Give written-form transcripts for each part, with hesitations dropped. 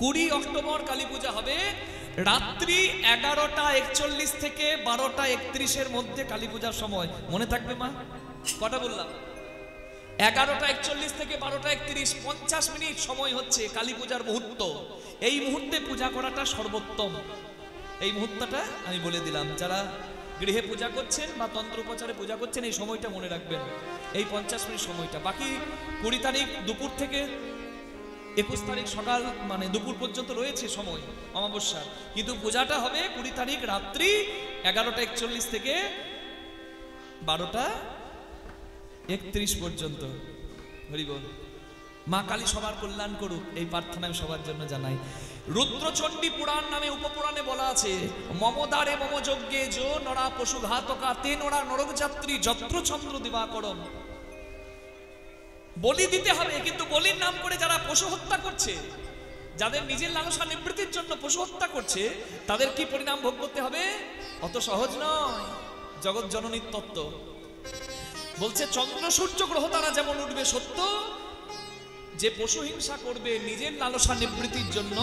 20 October Kali পূজা হবে। রাত্রি 11:41 থেকে 12:31 মধ্যে কালী পূজার সময়। মনে থাকবে মা? কটা বললাম? 11:41 থেকে 12:31, 50 মিনিট সময় হচ্ছে কালী পূজার মুহূর্ত। এই মুহূর্তে পূজা করাটা সর্বোত্তম। এই মুহূর্তটা আমি বলে দিলাম, যারা গৃহে পূজা করছেন বা তন্ত্র উপচারে পূজা করছেন, এই সময়টা মনে রাখবেন, এই 50 মিনিট সময়টা। বাকি 20 তারিখ দুপুর থেকে 21 তারিখ সকাল মানে দুপুর পর্যন্ত রয়েছে সময় অমাবস্যা, কিন্তু পূজাটা হবে 20 তারিখ রাত্রি 11:41 থেকে 12:31 পর্যন্ত। হরি বল। মা কালী সবার কল্যাণ করুক, এই প্রার্থনা আমি সবার জন্য জানাই। রুদ্রচণ্ডী পুরাণ নামে উপপুরাণে বলা আছে, মমদারে মম যজ্ঞে যো নরা পশু ঘাতকা তে নরা নরক যাত্রী যত্র চন্দ্র দিবাকরম। বলি দিতে হবে, কিন্তু বলির নাম করে যারা পশু হত্যা করছে, যাদের নিজের লালসা নিবৃত্তির জন্য পশু হত্যা করছে, তাদের কি পরিণাম ভোগ করতে হবে? অত সহজ নয়। জগৎ জননীর তত্ত্ব বলছে, চন্দ্র সূর্য গ্রহ তারা যেমন উঠবে সত্য, যে পশু হিংসা করবে নিজের লালসা নিবৃত্তির জন্য,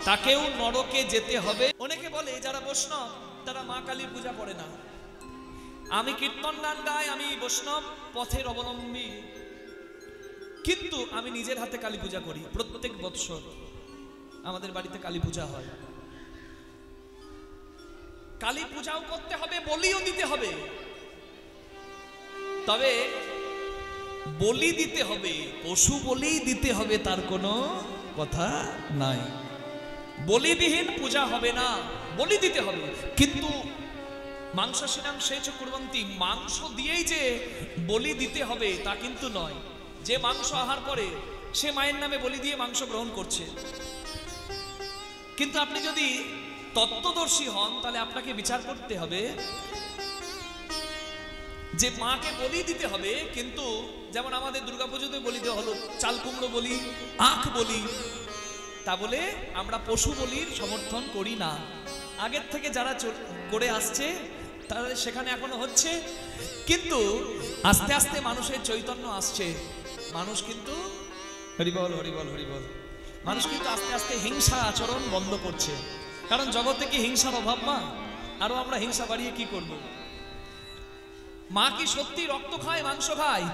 তাকেও নরকে যেতে হবে। অনেকে বলে যারা বৈষ্ণব তারা মা কালীর পূজা করে না। আমি কীর্তন গান গাই, আমি বৈষ্ণব পথের অবলম্বী, কিন্তু আমি নিজের হাতে কালী পূজা করি। প্রত্যেক বৎসর আমাদের বাড়িতে কালী পূজা হয়। কালী পূজাও করতে হবে, বলিও দিতে হবে। তবে বলি দিতে হবে, পশু বলি দিতে হবে তার কোনো কথা নাই। বলিবিহীন পূজা হবে না, বলি দিতে হবে। কিন্তু মাংসাশীনাং সেচ কুর্বন্তি, মাংস দিয়েই যে বলি দিতে হবে তা কিন্তু নয়। যে মাংস আহার করে সে মায়ের নামে বলি দিয়ে মাংস গ্রহণ করছে। কিন্তু আপনি যদি তত্ত্বদর্শী হন, তাহলে আপনাকে বিচার করতে হবে যে মাকে বলি দিতে হবে, কিন্তু যেমন আমাদের দুর্গাপুজোতে বলি দেওয়া হলো চাল কুমড়ো বলি, আখ বলি, তা বলে আমরা পশু বলির সমর্থন করি না। আগের থেকে যারা করে আসছে তাদের সেখানে এখনো হচ্ছে, কিন্তু আস্তে আস্তে মানুষের চৈতন্য আসছে। মানুষ কিন্তু হরিবল হরিবল হরিবল, মানুষ কিন্তু আস্তে আস্তে হিংসা আচরণ বন্ধ করছে। কারণ জগতে কি হিংসার অভাব? মা, আরো আমরা হিংসা বাড়িয়ে কি করব? মা কি সত্যি রক্ত খায়, মাংস খায়?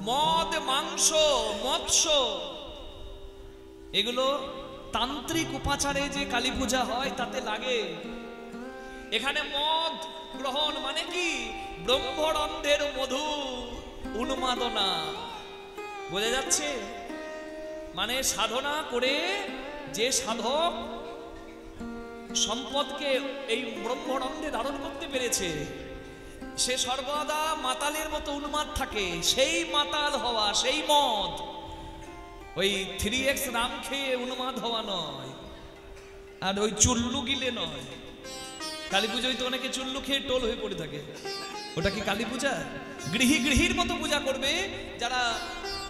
মদ, মাংস, মৎস্য, এগুলো তান্ত্রিক উপাচারে যে কালী পূজা হয় তাতে লাগে। এখানে মদ গ্রহণ মানে কি? ব্রহ্মরন্ধের মধু উন্মাদনা। বোঝা যাচ্ছে? মানে সাধনা করে যে সাধক সম্পদকে এই ব্রহ্মরন্ধে ধারণ করতে পেরেছে, সে সর্বদা মাতালের মতো উন্মাদ থাকে। সেই মাতাল হওয়া, সেই মদ, ওই 3x রাম খেয়ে উন্মাদ হওয়া নয়, আর ওই চুল্লু গিলে নয়। কালী পুজোয় তো অনেকে চুল্লু খেয়ে টোল হয়ে পড়ে থাকে। ওটা কি কালী পূজা? গৃহীর মতো পূজা করবে। যারা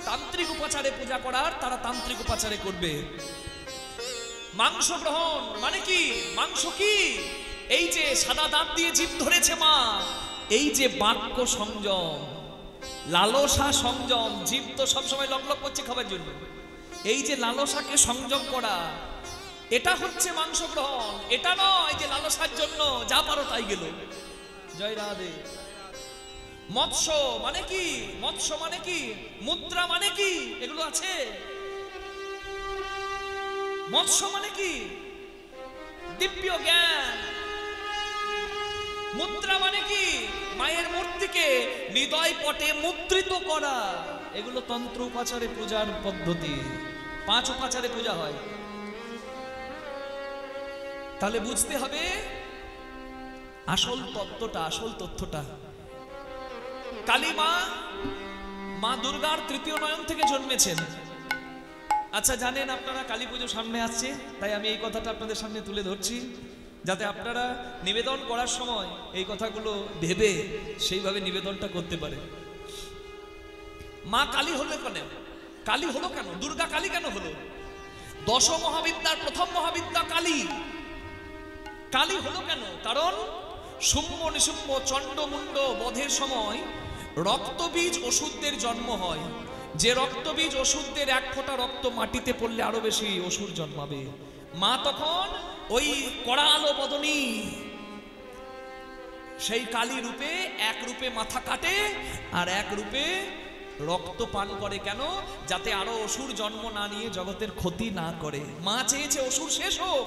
তান্ত্রিক উপাচারে পূজা করার, তারা তান্ত্রিক উপাচারে করবে। মাংস গ্রহণ মানে কি? মাংস কি? এই যে সাদা দাঁত দিয়ে জীব ধরেছে মা, এই যে বাক্য সংযম, লালসা সংযম, জীব তো সবসময় লকলক করছে খাবার জন্য, এই যে লালসাকে সংযম করা, এটা হচ্ছে মাংস গ্রহণ। এটা নয় যে লালসার জন্য যা পারো তাই গেল। জয় রাধে। মৎস্য মানে কি? মৎস্য মানে কি? মুদ্রা মানে কি? এগুলো আছে। মৎস্য মানে কি? দিব্য জ্ঞান। মুদ্রা মানে কি? মায়ের মূর্তিকে হৃদয় পটে মুদ্রিত করা। এগুলো তন্ত্র উপাচারে পূজার পদ্ধতি। 5 উপাচারে পূজা হয়। তাহলে বুঝতে হবে আসল তত্ত্বটা, আসল তথ্যটা। কালী মা দুর্গার তৃতীয় নয়ন থেকে জন্মেছেন। আচ্ছা, জানেন আপনারা কালী পুজো সামনে আসছে, তাই আমি এই কথাটা আপনাদের সামনে তুলে ধরছি, যাতে আপনারা নিবেদন করার সময় এই কথাগুলো ভেবে সেইভাবে নিবেদনটা করতে পারে। মা কালী হলো কেন? কালী হলো কেন? দুর্গা কালী কেন হলো? 10 মহাবিদ্যার প্রথম মহাবিদ্যা কালী। কালী হলো কেন? কারণ শুম্ভ নিশুম্ভ চণ্ডমুণ্ড বধের সময় রক্তবীজ অসুরদের জন্ম হয়। যে রক্তবীজ অসুরদের এক ফোঁটা রক্ত মাটিতে পড়লে আরো বেশি অসুর জন্মাবে। মা তখন ওই করালো বদনী সেই কালী রূপে, এক রূপে মাথা কাটে আর এক রূপে রক্ত পান করে। কেন? যাতে আরো অসুর জন্ম না নিয়ে জগতের ক্ষতি না করে। মা চেয়েছে অসুর শেষ হোক,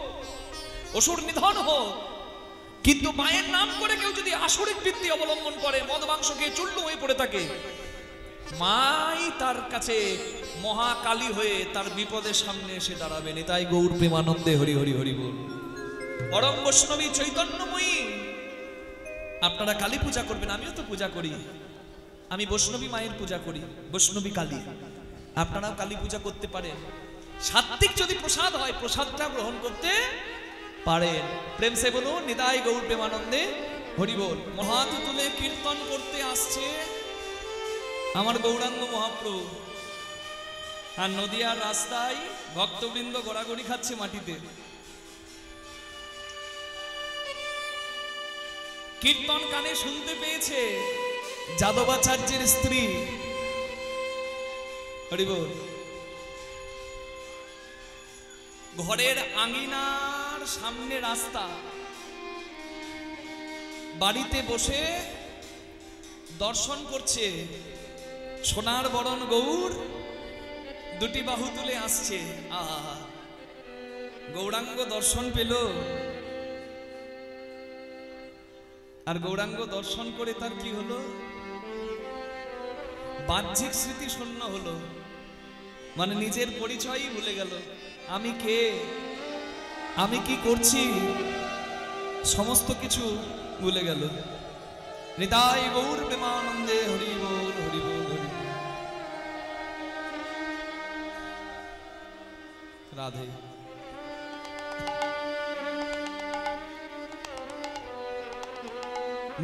অসুর নিধন হোক। কিন্তু মায়ের নাম করে কেউ যদি আসরিক বৃত্তি অবলম্বন করে, মদ মাংস খেয়ে চূর্ণ হয়ে পড়ে থাকে, মাই তার কাছে মহাকালী হয়ে তার বিপদের সামনে এসে দাঁড়াবে। নিতাই গৌর প্রেমানন্দে হরি হরি হরি বল। পরম বৈষ্ণবী চৈতন্যময়ী। আপনারা কালী পূজা করবেন, আমিও তো পূজা করি। আমি বৈষ্ণবী মায়ের পূজা করি, বৈষ্ণবী কালী। আপনারাও কালী পূজা করতে পারেন। সাত্বিক যদি প্রসাদ হয়, প্রসাদটা গ্রহণ করতে পারেন। প্রেম সে বলুন নিতাই গৌর প্রেমানন্দে হরি বল। মহাত তুলে কীর্তন করতে আসছে আমার গৌরাঙ্গ মহাপ্রভু, আর নদিয়ার রাস্তায় ভক্তবৃন্দ গড়াগড়ি খাচ্ছে মাটিতে। কীর্তন কানে শুনতে পেয়েছে যাদবাচার্যের স্ত্রী। হরি বল। ঘরের আঙিনার সামনে রাস্তা, বাড়িতে বসে দর্শন করছে সোনার বরণ গৌর, দুটি বাহু তুলে আসছে। আহা, গৌরাঙ্গ দর্শন পেল। আর গৌরাঙ্গ দর্শন করে তার কি হলো? বাহ্যিক স্মৃতি শূন্য হলো, মানে নিজের পরিচয়ই ভুলে গেল। আমি কে, আমি কি করছি, সমস্ত কিছু ভুলে গেল। নিতাই গৌর প্রেমানন্দে হরি বল হরি বল হরি। রাধে।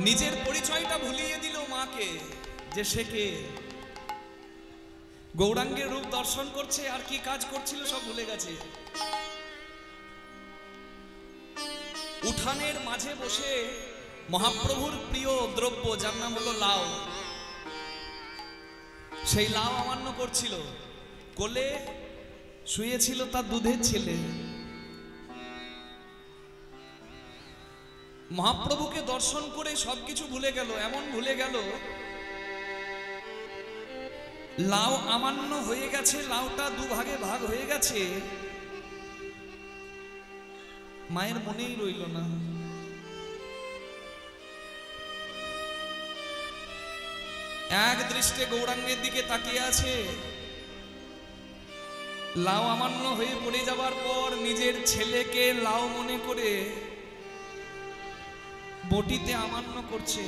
নিজের পরিচয়টা ভুলিয়ে দিল মাকে, যে সে কে। গৌরাঙ্গের রূপ দর্শন করছে, আর কি কাজ করছিল সব ভুলে গেছে। উঠানের মাঝে বসে মহাপ্রভুর প্রিয় দ্রব্য, যার নাম হলো লাউ, সেই লাউ অমান্য করছিল। কোলে শুয়েছিল তার দুধের ছেলে। মহাপ্রভুকে দর্শন করে সবকিছু ভুলে গেল। এমন ভুলে গেল, লাউ আমান্য হয়ে গেছে, লাউটা দুভাগে ভাগ হয়ে গেছে, মায়ের মনেই রইল না। এক দৃষ্টে গৌরাঙ্গের দিকে তাকিয়ে আছে। লাউ আমান্য হয়ে পড়ে যাবার পর নিজের ছেলেকে লাউ মনে করে বটিতে আমান্য করছে।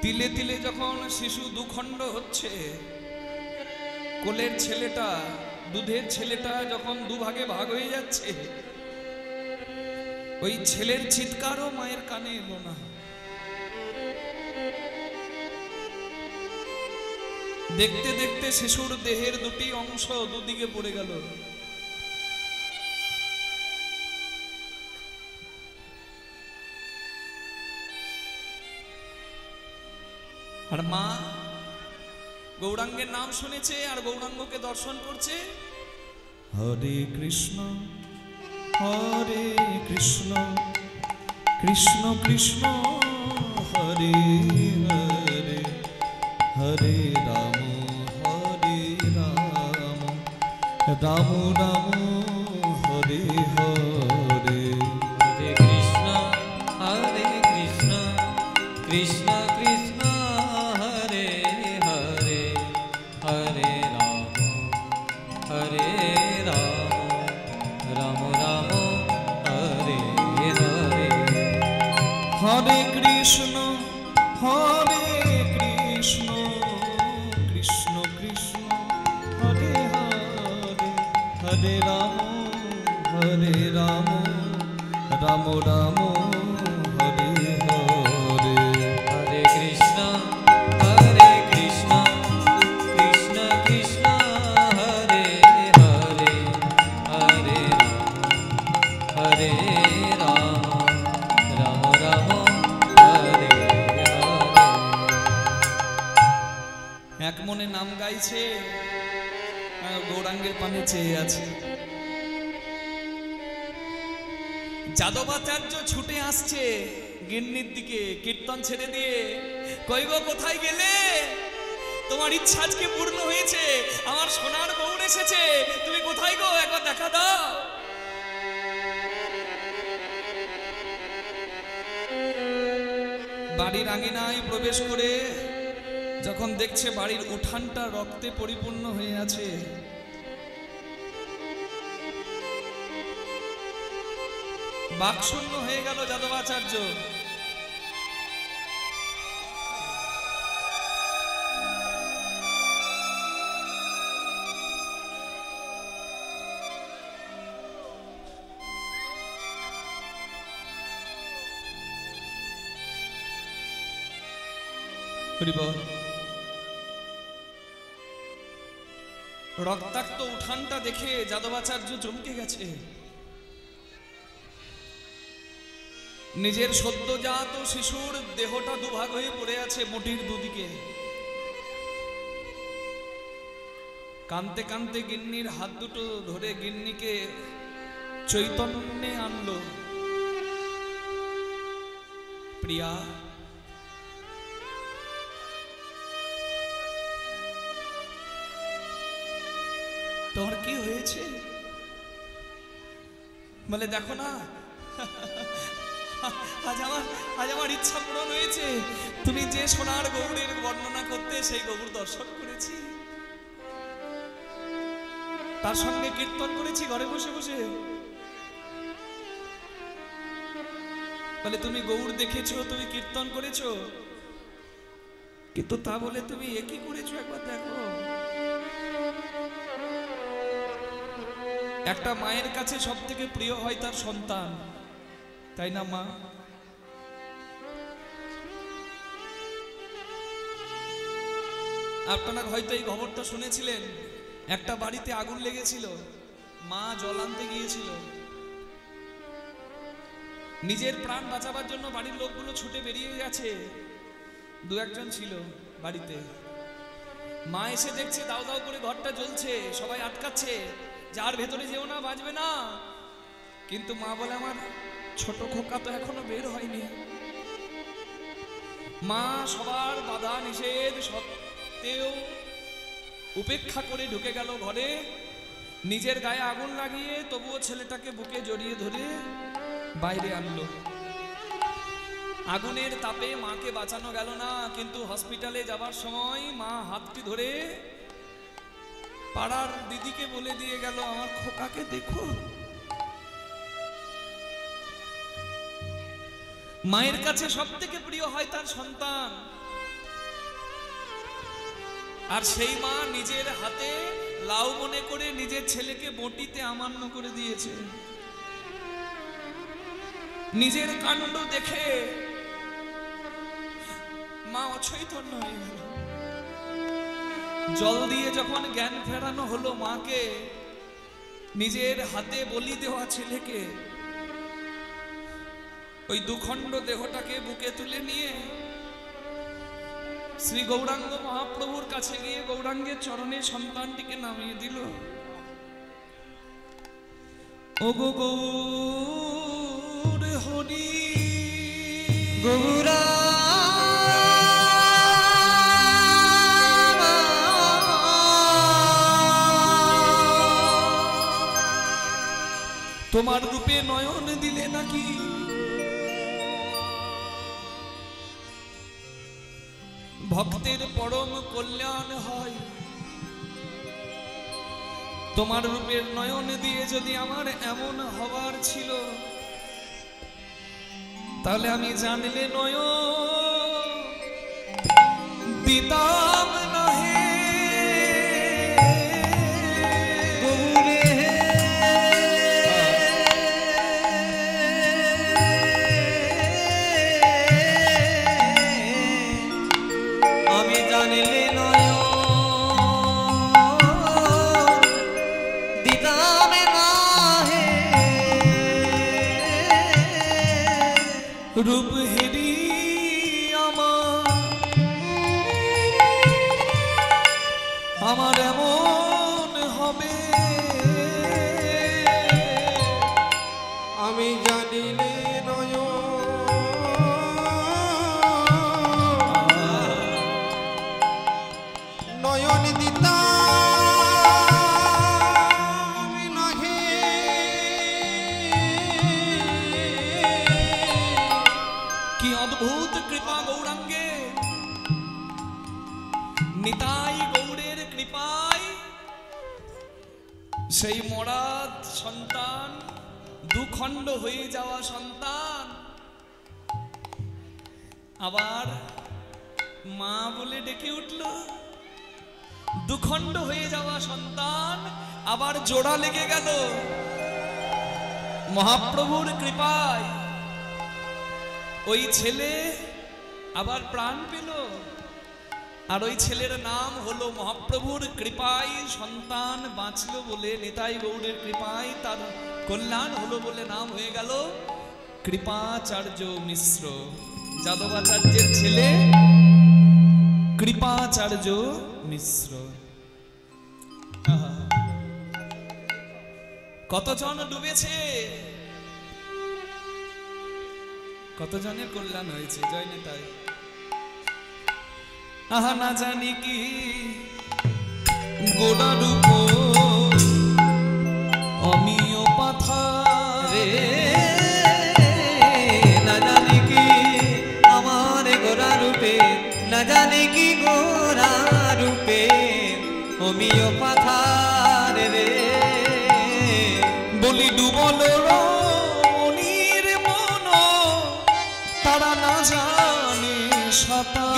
তিলে তিলে যখন শিশু দুখণ্ড হচ্ছে, কোলের ছেলেটা, দুধের ছেলেটা যখন দুভাগে ভাগ হয়ে যাচ্ছে, ওই ছেলের চিৎকারও মায়ের কানে এলো না। দেখতে দেখতে শিশুর দেহের দুটি অংশ দুদিকে পড়ে গেল। আর মা গৌরাঙ্গের নাম শুনেছে আর গৌরাঙ্গকে দর্শন করছে। হরে কৃষ্ণ হরে কৃষ্ণ কৃষ্ণ কৃষ্ণ হরে হরে হরে রাম রাম রাম হরে হরে। হরে কৃষ্ণ কৃষ্ণ কৃষ্ণ হরে হরে হরে রাম রাম রাম হরে হরে। হরে কৃষ্ণ কৃষ্ণ কৃষ্ণ হরে হরে হরে রাম রাম রাম হরে হরে। হরে কৃষ্ণ কৃষ্ণ কৃষ্ণ হরে হরে হরে রাম রাম হরে হরে। চাইছে, গৌরাঙ্গের পানে চেয়ে আছে। যাদবাচার্য ছুটে আসছে গিন্নির দিকে কীর্তন ছেড়ে দিয়ে, কই গো কোথায় গেলে? তোমার ইচ্ছা আজকে পূর্ণ হয়েছে, আমার সোনার গৌর এসেছে, তুমি কোথায় গো, একবার দেখা দাও। বাড়ির আঙিনায় প্রবেশ করে যখন দেখছে বাড়ির উঠানটা রক্তে পরিপূর্ণ হয়ে আছে, বাকশূন্য হয়ে গেল যাদবাচার্য। রক্তাক্ত উঠানটা দেখে যাদবাচার্য চমকে গেছে। নিজের সদ্যজাত শিশুর দেহটা দুভাগ হয়ে পড়ে আছে মুঠির দুদিকে। কাঁদতে কাঁদতে গিন্নির হাত দুটো ধরে গিন্নিকে চৈতন্যে আনলো। প্রিয়া, তোমার কি হয়েছে? বলে দেখো না, আজ আমার ইচ্ছা পূরণ হয়েছে। তুমি যে সোনার গৌরের বর্ণনা করতে, সেই গৌর দর্শন করেছি, তার সঙ্গে কীর্তন করেছি ঘরে বসে বসে। বলে তুমি গৌর দেখেছো, তুমি কীর্তন করেছো, কিন্তু তা বলে তুমি একই করেছো, একবার দেখো। একটা মায়ের কাছে সব থেকে প্রিয় হয় তার সন্তান, তাই না মা? আপনারা হয়তো এই খবরটা শুনেছিলেন, একটা বাড়িতে আগুন লেগেছিল, মা জল আনতে গিয়েছিল, নিজের প্রাণ বাঁচাবার জন্য বাড়ির লোকগুলো ছুটে বেরিয়ে গেছে, দু একজন ছিল বাড়িতে। মা এসে দেখছে দাও দাও করে ঘরটা জ্বলছে, সবাই আটকাচ্ছে, যার ভেতরে যেও না, বাঁচবে না। কিন্তু মা বলে আমার ছোট খোকা তো এখনো বের হয়নি। মা সবার বাধা নিষেধ সত্ত্বেও উপেক্ষা করে ঢুকে গেল ঘরে, নিজের গায়ে আগুন লাগিয়ে তবুও ছেলেটাকে বুকে জড়িয়ে ধরে বাইরে আনলো। আগুনের তাপে মাকে বাঁচানো গেল না, কিন্তু হসপিটালে যাবার সময় মা হাতটি ধরে পাড়ার দিদিকে বলে দিয়ে গেল, আমার খোকাকে দেখো। মায়ের কাছে সব থেকে প্রিয় হয় তার সন্তান, আর সেই মা নিজের হাতে লাউ মনে করে নিজের ছেলেকে বটিতে আমান্য করে দিয়েছে। নিজের কাণ্ড দেখে মা অচৈতন্য হয়ে গেল। জল দিয়ে যখন জ্ঞান ফেরানো হলো মাকে, নিজের হাতে বলি দেওয়া ছেলেকে, ওই দুখণ্ড দেহটাকে বুকে তুলে নিয়ে শ্রী গৌরাঙ্গ মহাপ্রভুর কাছে গিয়ে গৌরাঙ্গের চরণে সন্তানটিকে নামিয়ে দিল। ও গো গৌর হরি গৌরা, তোমার রূপে নয়ন দিলে নাকি ভক্তের পরম কল্যাণ হয়। তোমার রূপের নয়ন দিয়ে যদি আমার এমন হবার ছিল, তাহলে আমি জানলে নয়ন দিতাম না হে গৌরে। আমি জানলে নয় দিতাম না হে রূপ হেরি আমার এমন হবে আমি জানিলে নয়ন দিতা কি অদ্ভুত কৃপা গৌরাঙ্গে, নিতাই গৌড়ের কৃপায় সেই মরাদ সন্তান, দুখণ্ড হয়ে যাওয়া সন্তান আবার মা বলে ডেকে উঠল। দুখণ্ড হয়ে যাওয়া সন্তান আবার জোড়া লেগে গেল মহাপ্রভুর কৃপায়। ওই ছেলে আবার প্রাণ পেল, আর ওই ছেলের নাম হলো মহাপ্রভুর কৃপায় সন্তান বাঁচল বলে, নিতাই গৌড়ের কৃপায় তার কল্যাণ হলো বলে নাম হয়ে গেল কৃপাচার্য মিশ্র। যাদবাচার্যের ছেলে কৃপাচার্য মিশ্র। কতজন ডুবেছে, কতজনের কল্যাণ হয়েছে। জয় নিতাই। আহা না জানি কি গোড়া রূপ অমিয় পাথা রে, না জানি কি আমার গোরা রূপে, না জানি কি গোরা রূপে অমিয় পাথার রে। বলি ডুবল রমণীর মন, তারা না জানে সাঁতার।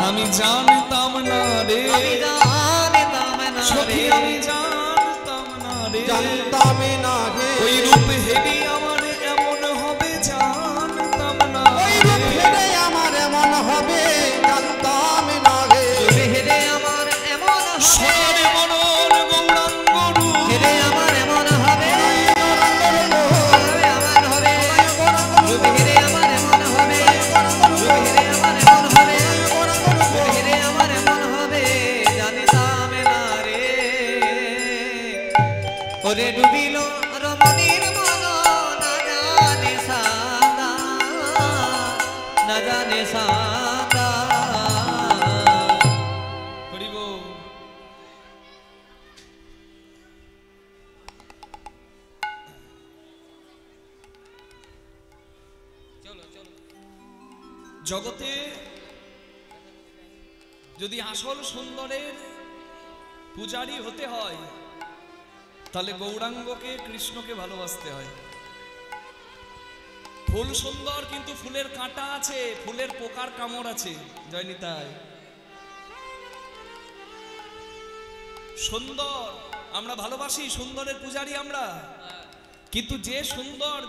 আমি জানতাম না রে, সখী আমি জানতাম না রে, জানতাম না হে ওই রূপ হেবি আমার এমন হবে জানতাম না, ওই রূপ হেরে আমার এমন হবে জানতাম না হে হেরে আমার এমন সোনার মনন গৌরাঙ্গ রূপ হেরে আমার এমন হবে, আমার হবে রূপ হেরে আমার এমন হবে, রূপ হেরে আমার এমন হবে, রূপ হেরে আমার এমন হবে জানতাম না রে। ওরে ডুবিল রমণীর মন, না জানে সাদা, না জানে সাদা। করিব। জগতে যদি আসল সুন্দরের পূজারী হতে হয় তাহলে গৌরাঙ্গকে, কৃষ্ণকে ভালোবাসতে হয়। ফুল সুন্দর কিন্তু ফুলের কাঁটা আছে, ফুলের পোকার কামড় আছে। জয় নিতাই। সুন্দর আমরা ভালোবাসি, সুন্দরের পূজারী আমরা, কিন্তু যে সুন্দর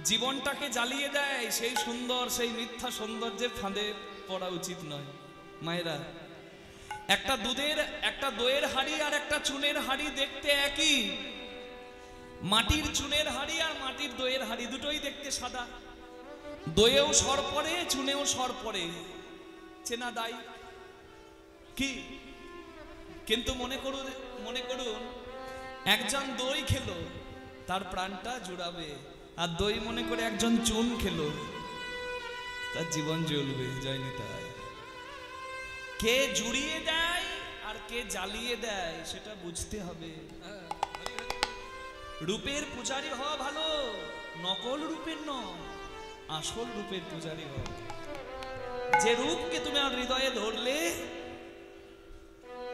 জীবনটাকে জ্বালিয়ে দেয় সেই সুন্দর, সেই মিথ্যা সৌন্দর্যের ফাঁদে পড়া উচিত নয়। মায়েরা, একটা দইয়ের হাঁড়ি আর একটা চুনের হাঁড়ি দেখতে একই, মাটির চুনের হাঁড়ি আর মাটির দইয়ের হাঁড়ি দুটোই দেখতে সাদা, দইয়েও সর পড়ে চুনেও সর পড়ে, চেনা দায় কি? কিন্তু মনে করুন একজন দই খেলো তার প্রাণটা জুড়াবে, আর দই মনে করে একজন চুন খেলো তার জীবন জ্বলবে। জয় নিতাই। কে জুড়িয়ে দেয় আর কে জ্বালিয়ে দেয় সেটা বুঝতে হবে। রূপের পূজারী হওয়া ভালো, নকল রূপের নয়, আসল রূপের পূজারী হওয়া। যে রূপকে তুমি আর হৃদয়ে ধরলে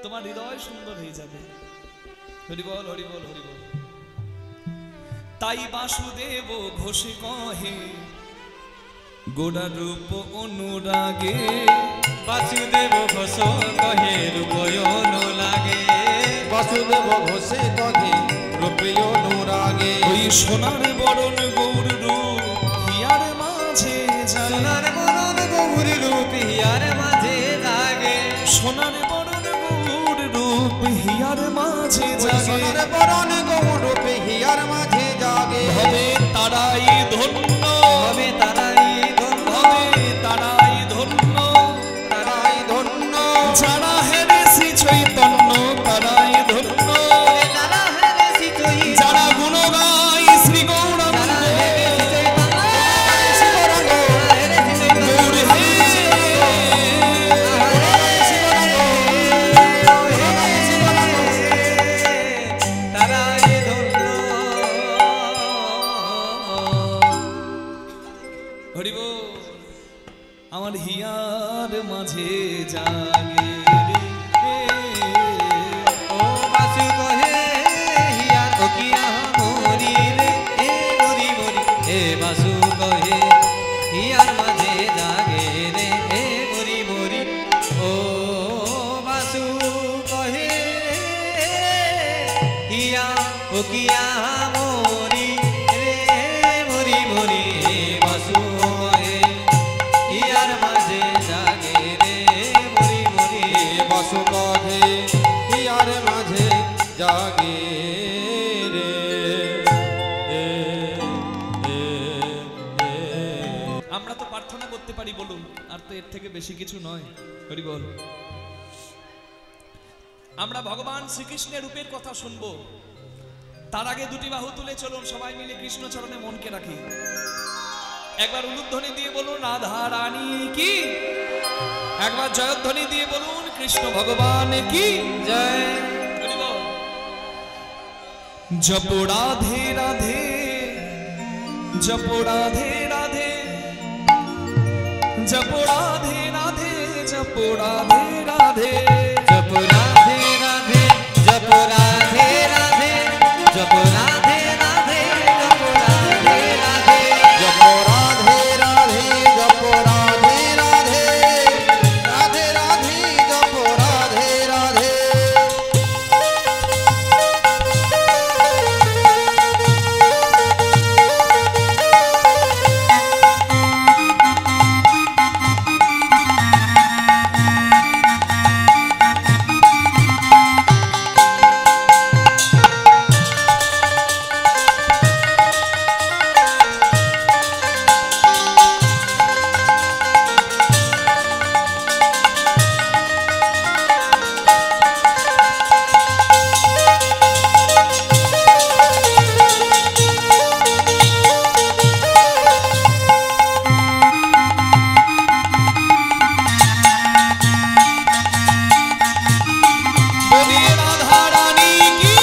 তোমার হৃদয় সুন্দর হয়ে যাবে। হরিবল হরিবল হরিবল। তাই বাসুদেব ঘোষে কহে গোড়া রূপ অনুরাগে, বাসুদেব ঘোষ কহে রূপ অনুরাগে, বাসুদেব ঘোষে কহে রূপ অনুরাগে। ওই সোনার বরণ গৌর রূপ হিয়ার মাঝে যায়, সোনার বরণ গৌর রূপ হিয়ার মাঝে জাগে, সোনার বরণ গৌর রূপ হিয়ার হিয়ার মাঝে ওই জাগে সোনার বরণ গৌর রূপে হিয়ার মাঝে জাগে হবে তারাই ধন্য হবে তারাই ধন্য হবে তারাই ধন্য তারাই ধন্য যারা হেরে শ্রী চৈতন্য তারাই ধন্য যারা হেরে শ্রী চৈতন্য যারা গুণ গায় শ্রী গৌরাঙ্গ যারা হেরে শ্রী চৈতন্য শিবরঙ্গ হেরে শ্রী চৈতন্য গৌর হে তারাই ধন্য হরিব আমার হিয়ার মাঝে জাগে রে। ও বাসু কহে হিয়ার ওকিয়া মরি রে এ মরি মরি এ বাসু কহে হিয়ার মাঝে জাগে রে এ মরি মরি ও বাসু কহে হিয়া ওকিয়া মরি রে মরি মরি এ বাসু কহে হিয়ার মাঝে জাগে রে মরি মরি বসু কহে হিয়ার মাঝে জাগে রে আমরা তো প্রার্থনা করতে পারি বলুন, আর তো এর থেকে বেশি কিছু নয়। হরি বল। আমরা ভগবান শ্রীকৃষ্ণের রূপের কথা শুনবো, তার আগে দুটি বাহু তুলে চলুন সবাই মিলে কৃষ্ণ চরণে মনকে রাখি। একবার উলুধ্বনি দিয়ে বলুন রাধা রানী কি, একবার জয়ধ্বনি দিয়ে বলুন কৃষ্ণ ভগবান কি জয়। হরি বল। জপ রাধে রাধে, জপ রাধে রাধে, জপ রাধে রাধে, জপ রাধে রাধে, জপ রাধে রাধে, জপ রাধে রাধে, জপ রাধে রাধে, জপ রাধে রাধে, জপ রাধে রাধে জপ রাধে রাধে রাধে রাধে জপ রাধে রাধে বলি রাধা রানী কি।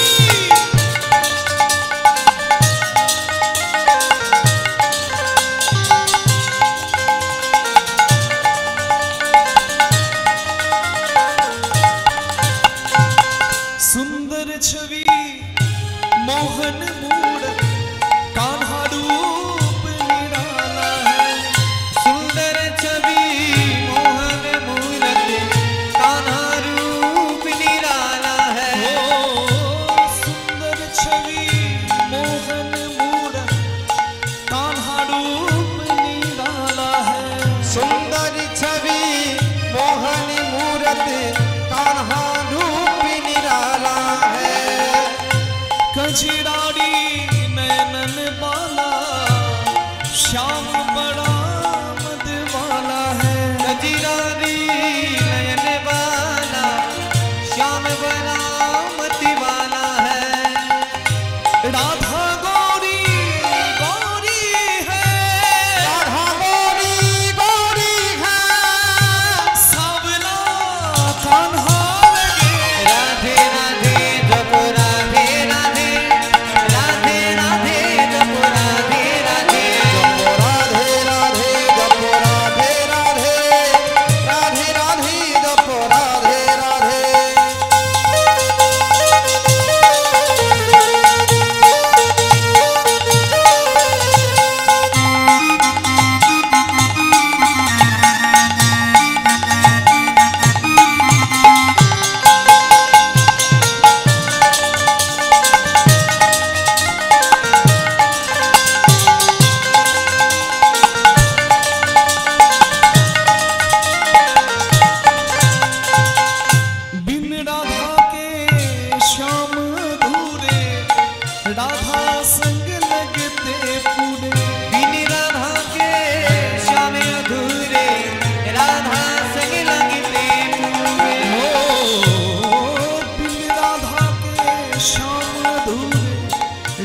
सुंदर छवि मोहन मूड कान्हा रूप निराला है, सुंदर छवि मोहन मूरत कान्हा रूप निराला है। ओ सुंदर छवि मोहन मूड कान्हा रूप निराला है, सुंदर छवि मोहन मूरत कान्हा रूप निराला है कजराड़ी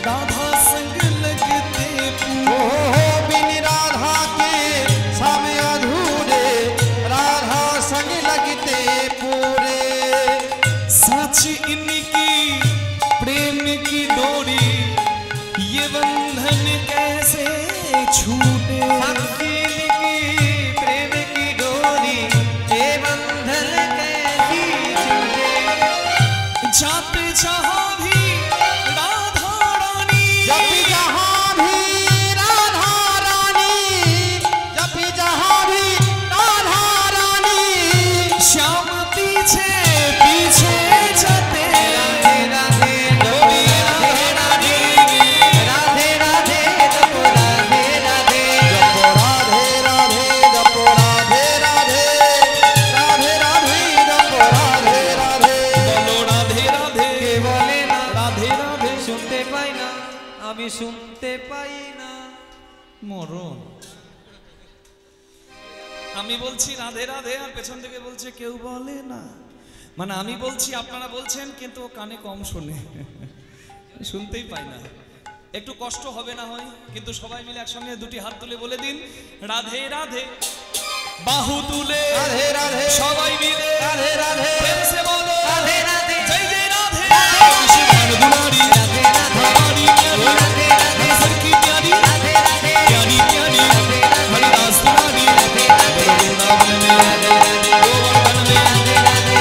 राधा संग लगते ओ बिन राधा के श्याम अधूरे, राधा संग लगते पूरे। सच इनकी प्रेम की डोरी, ये बंधन कैसे छूटे। साक्षी की प्रेम की डोरी, ये बंधन कैसी छूटे। जाते जहाँ भी राधा रानी, जब जहाँ भी राधा रानी, जब जहाँ भी राधा रानी, श्याम पीछे पीछे जाते। राधे राधे डोली राधे राधे राधे राधे जपो राधे राधे जपो राधे राधे, जपो राधे राधे, राधे राधे जपो राधे राधे। बोलो राधे राधे, কে বলে না राधे राधे। শুনতে পাই না, আমি শুনতে পাই না। মরণ। আমি বলছি রাধে রাধে, আর পেছন থেকে বলছে কেউ বলে না। মানে আমি বলছি, আপনারা বলছেন, কিন্তু ও কানে কম শোনে, শুনতেই পাই না। একটু কষ্ট হবে না হয়, কিন্তু সবাই মিলে একসঙ্গে দুটি হাত তুলে বলে দিন রাধে রাধে। বাহু তুলে রাধে রাধে, সবাই মিলে রাধে রাধে, প্রেম সে বলো রাধে রাধে জয় জয় রাধে। রাধে दुलारी রাধে রাধে हमारी प्यारी রাধে राधे हर की प्यारी রাধে राधे प्यारी प्यारी हरिदास दुलारी वृंदावन में गोवर्धन में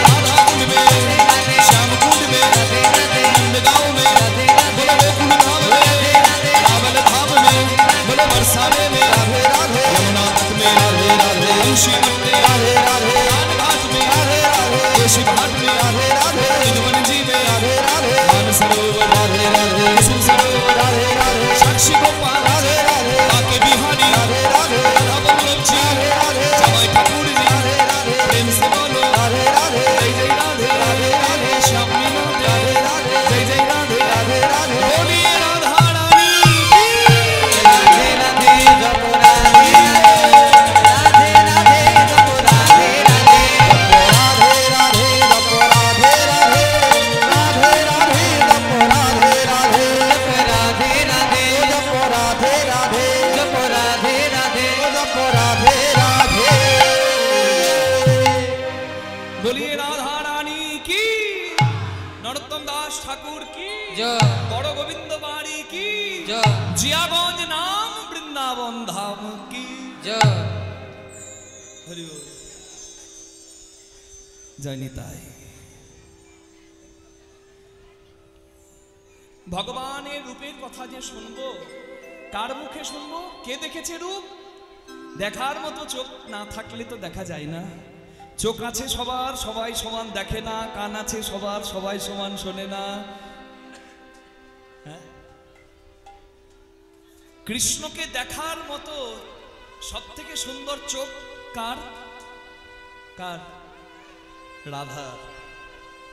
राधा कुंड में श्याम कुंड में नंदगांव में बोले गोकुल धाम में रावल धाम में बोले बरसाने में राधे राधे, यमुना तट में राधे राधे, तुलसी वन में राधे राधे, रान घाट में राधे राधे, केशी घाट में राधे राधे, यदुवन जी में राधे राधे, मानसरोवर राधे राधे, कुसुम सरोवर राधे राधे, साक्षी गोपाल राधे राधे, आके बिहारी राधे राधे, राधा बल्लभ जी राधे राधे, जमाई ठाकुर जी राधे राधे, प्रेम से बोलो राधे राधे, जय जय राधे राधे राधे, श्याम मीना राधे राधे, जय जय राधे राधे राधे, बोलिए राधा रानी राधे राधे जपो राधे राधे राधे जपो राधे राधे राधे राधे, जपो राधे राधे, राधे राधे, जपो राधे राधे, राधे राधे जपो राधे राधे, जपो राधे राधे जपो राधे राधे। बोलिए राधा रानी की, नरोत्तम दास ठाकुर की, जय बड़ गोविंद बाड़ी की, जय जियागंज नाम वृंदावन धाम की जय हरि बोल। जय निताई। ভগবানের রূপের কথা যে শুনবো, কার মুখে শুনবো? কে দেখেছে রূপ? দেখার মতো চোখ না থাকলে তো দেখা যায় না। চোখ আছে সবার, সবাই সমান দেখে না। কান আছে সবার, সবাই সমান শোনে না। হ্যাঁ? কৃষ্ণকে দেখার মতো সব থেকে সুন্দর চোখ কার? কার? রাধা।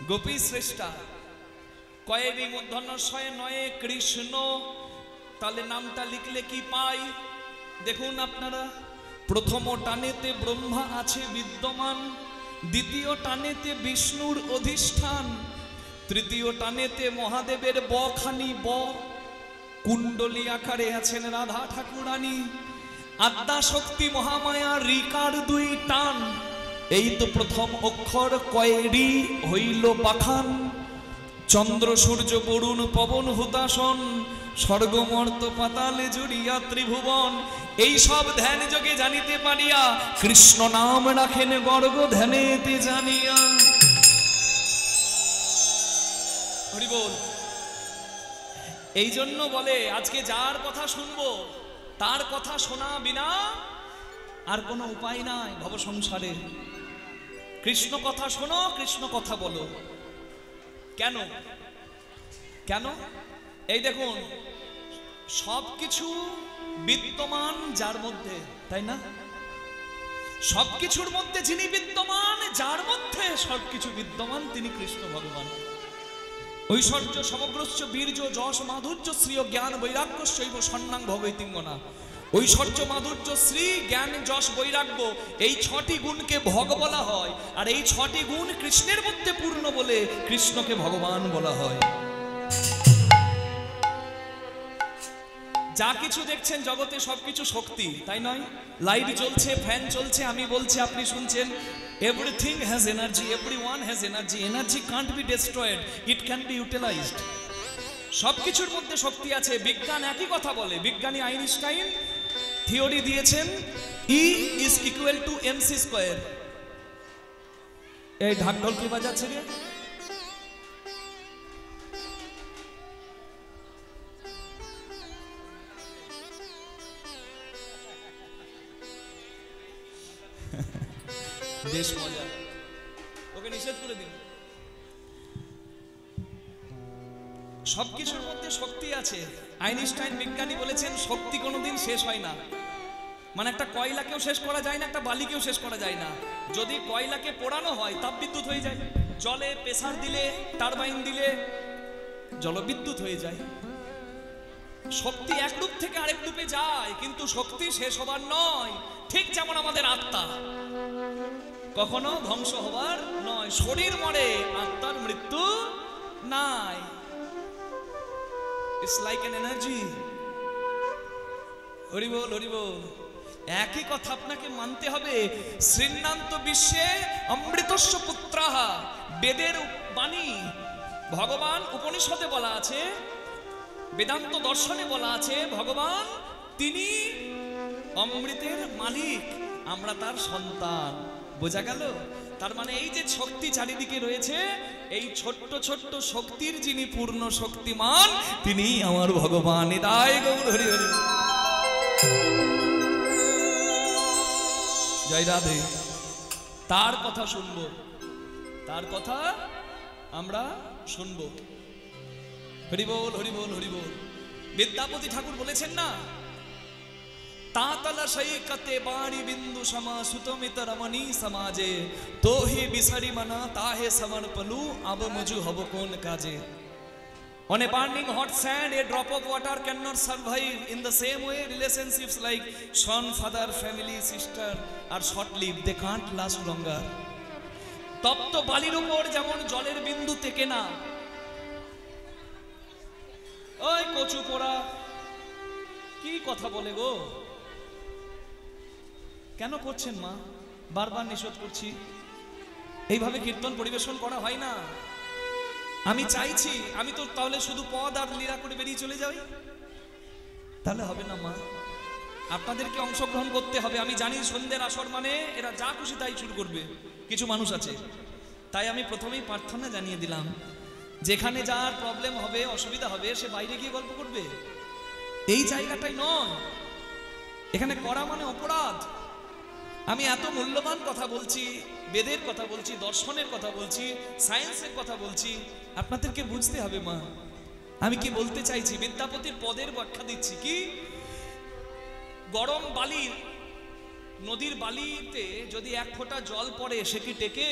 গোপী শ্রেষ্ঠা। কয়েরই মূর্ধন্যস্বয়ে নয়ে কৃষ্ণ, তাহলে নামটা লিখলে কি পাই? দেখুন আপনারা, প্রথম টানেতে ব্রহ্মা আছে বিদ্যমান, দ্বিতীয় টানেতে বিষ্ণুর অধিষ্ঠান, তৃতীয় টানেতে মহাদেবের বখানি ব, কুণ্ডলী আকারে আছেন রাধা ঠাকুরানী, আদ্যা শক্তি মহামায়া রিকার দুই টান, এই তো প্রথম অক্ষর কয়েরি হইল পাখান। চন্দ্র সূর্য বরুণ পবন হুতাসন, স্বর্গমর্ত পাতালে জুড়িয়া ত্রিভুবন, এই সব ধ্যান যোগে জানিতে পারিয়া কৃষ্ণ নাম রাখেন গর্গ ধ্যানেতে জানিয়া। হরি বল। এই জন্য বলে আজকে যার কথা শুনবো তার কথা শোনা বিনা আর কোনো উপায় নাই ভব সংসারে। কৃষ্ণ কথা শোনো, কৃষ্ণ কথা বলো। কেন? কেন? এই দেখুন, সবকিছু বিদ্যমান যার মধ্যে, তাই না? সবকিছুর মধ্যে যিনি বিদ্যমান, যার মধ্যে সবকিছু বিদ্যমান, তিনি কৃষ্ণ ভগবান। ঐশ্বর্য সমগ্রস্য বীর্য যশ মাধুর্য শ্রীয় জ্ঞান বৈরাগ্যস্যৈব স্বর্ণাং ভবৈতিঙ্গনা। ঐশ্বর্য মাধুর্য শ্রী জ্ঞান যশ বৈরাগ্য, এই ছটি গুণকে ভগ বলা হয়। আর এই ছটি গুণ কৃষ্ণের মধ্যে পূর্ণ বলে কৃষ্ণকে ভগবান বলা হয়। যা কিছু দেখছেন জগতে সবকিছু শক্তি, তাই নয়? লাইট জ্বলছে, ফ্যান চলছে, আমি বলছি, আপনি শুনছেন। Everything has energy, everyone has energy. Energy can't be destroyed, it can be utilised. সবকিছুর মধ্যে শক্তি আছে। বিজ্ঞান একই কথা বলে। বিজ্ঞানী আইনস্টাইন থিওরি দিয়েছেন E is equal to mc square. এই ঢাকঢোল কি বাজাচ্ছে রে? বেশ মজা, ওকে নিষেধ করে দিন। সবকিছুর মধ্যে শক্তি আছে। আইনস্টাইন বিজ্ঞানী বলেছেন শক্তি কোনোদিন শেষ হয় না। মানে একটা কয়লাকেও শেষ করা যায় না, একটা বালিকেও শেষ করা যায় না। যদি কয়লাকে পোড়ানো হয় তাপবিদ্যুৎ হয়ে যায়, জলে প্রেসার দিলে, টারবাইন দিলে জলবিদ্যুৎ হয়ে যায়। শক্তি এক রূপ থেকে আরেক রূপে যায়, কিন্তু শক্তি শেষ হবার নয়। ঠিক যেমন আমাদের আত্মা কখনো ধ্বংস হবার নয়। শরীর মরে, আত্মার মৃত্যু নাই। It's like an energy. Hari বল, হরি বল। একই কথা আপনাকে মানতে হবে। শ্রীনান্ত বিশ্বে অমৃতস্য পুত্রাহা, বেদের বাণী, ভগবান উপনিষদে বলা আছে, বেদান্ত দর্শনে বলা আছে, ভগবান তিনি অমৃতের মালিক, আমরা তার সন্তান। বোঝা গেল? তার মানে এই যে শক্তি চারিদিকে রয়েছে, এই ছোট্ট ছোট্ট শক্তির যিনি পূর্ণ শক্তিমান, তিনি আমার ভগবান। নিতাই গৌর হরি হরি। জয় রাধে। তার কথা শুনবো, তার কথা আমরা শুনবো। হরি বল, হরি বল, হরি বল। বিদ্যাপতি ঠাকুর বলেছেন না, তাতলা সৈকতে বাড়ি বিন্দু সমা সুতমিত রমণী সমাজে, তোহে বিসারি মনা তাহে সমর্পণু, আব মজু হব কোন কাজে। On a burning hot sand, a drop of water cannot survive. In the same way, relationships like son, father, family, sister are short-lived. They can't last longer. তপ্ত বালির উপর যেমন জলের বিন্দু থেকে না। ওই কচু পোড়া কি কথা বলে গো? কেন করছেন মা? বারবার নিষেধ করছি। এইভাবে কীর্তন পরিবেশন করা হয় না। আমি চাইছি, আমি তো তাহলে শুধু পদ আর লীলা করে বেরিয়ে চলে যাই, তাহলে হবে না মা। আপনাদেরকে অংশগ্রহণ করতে হবে। আমি জানি সন্ধ্যের আসর মানে এরা যা খুশি তাই শুরু করবে, কিছু মানুষ আছে। তাই আমি প্রথমেই প্রার্থনা জানিয়ে দিলাম, যেখানে যার প্রবলেম হবে, অসুবিধা হবে, সে বাইরে গিয়ে গল্প করবে। এই জায়গাটাই নয়, এখানে করা মানে অপরাধ। আমি এত মূল্যবান কথা বলছি, বেদের কথা বলছি, দর্শনের কথা বলছি, সায়েন্সের কথা বলছি, আপনাদেরকে বুঝতে হবে মা আমি কি বলতে চাইছি। বিদ্যাপতির পদের ব্যাখ্যা দিচ্ছি। কি গরম বালির, নদীর বালিতে যদি এক ফোঁটা জল পড়ে, সে কি টেকে?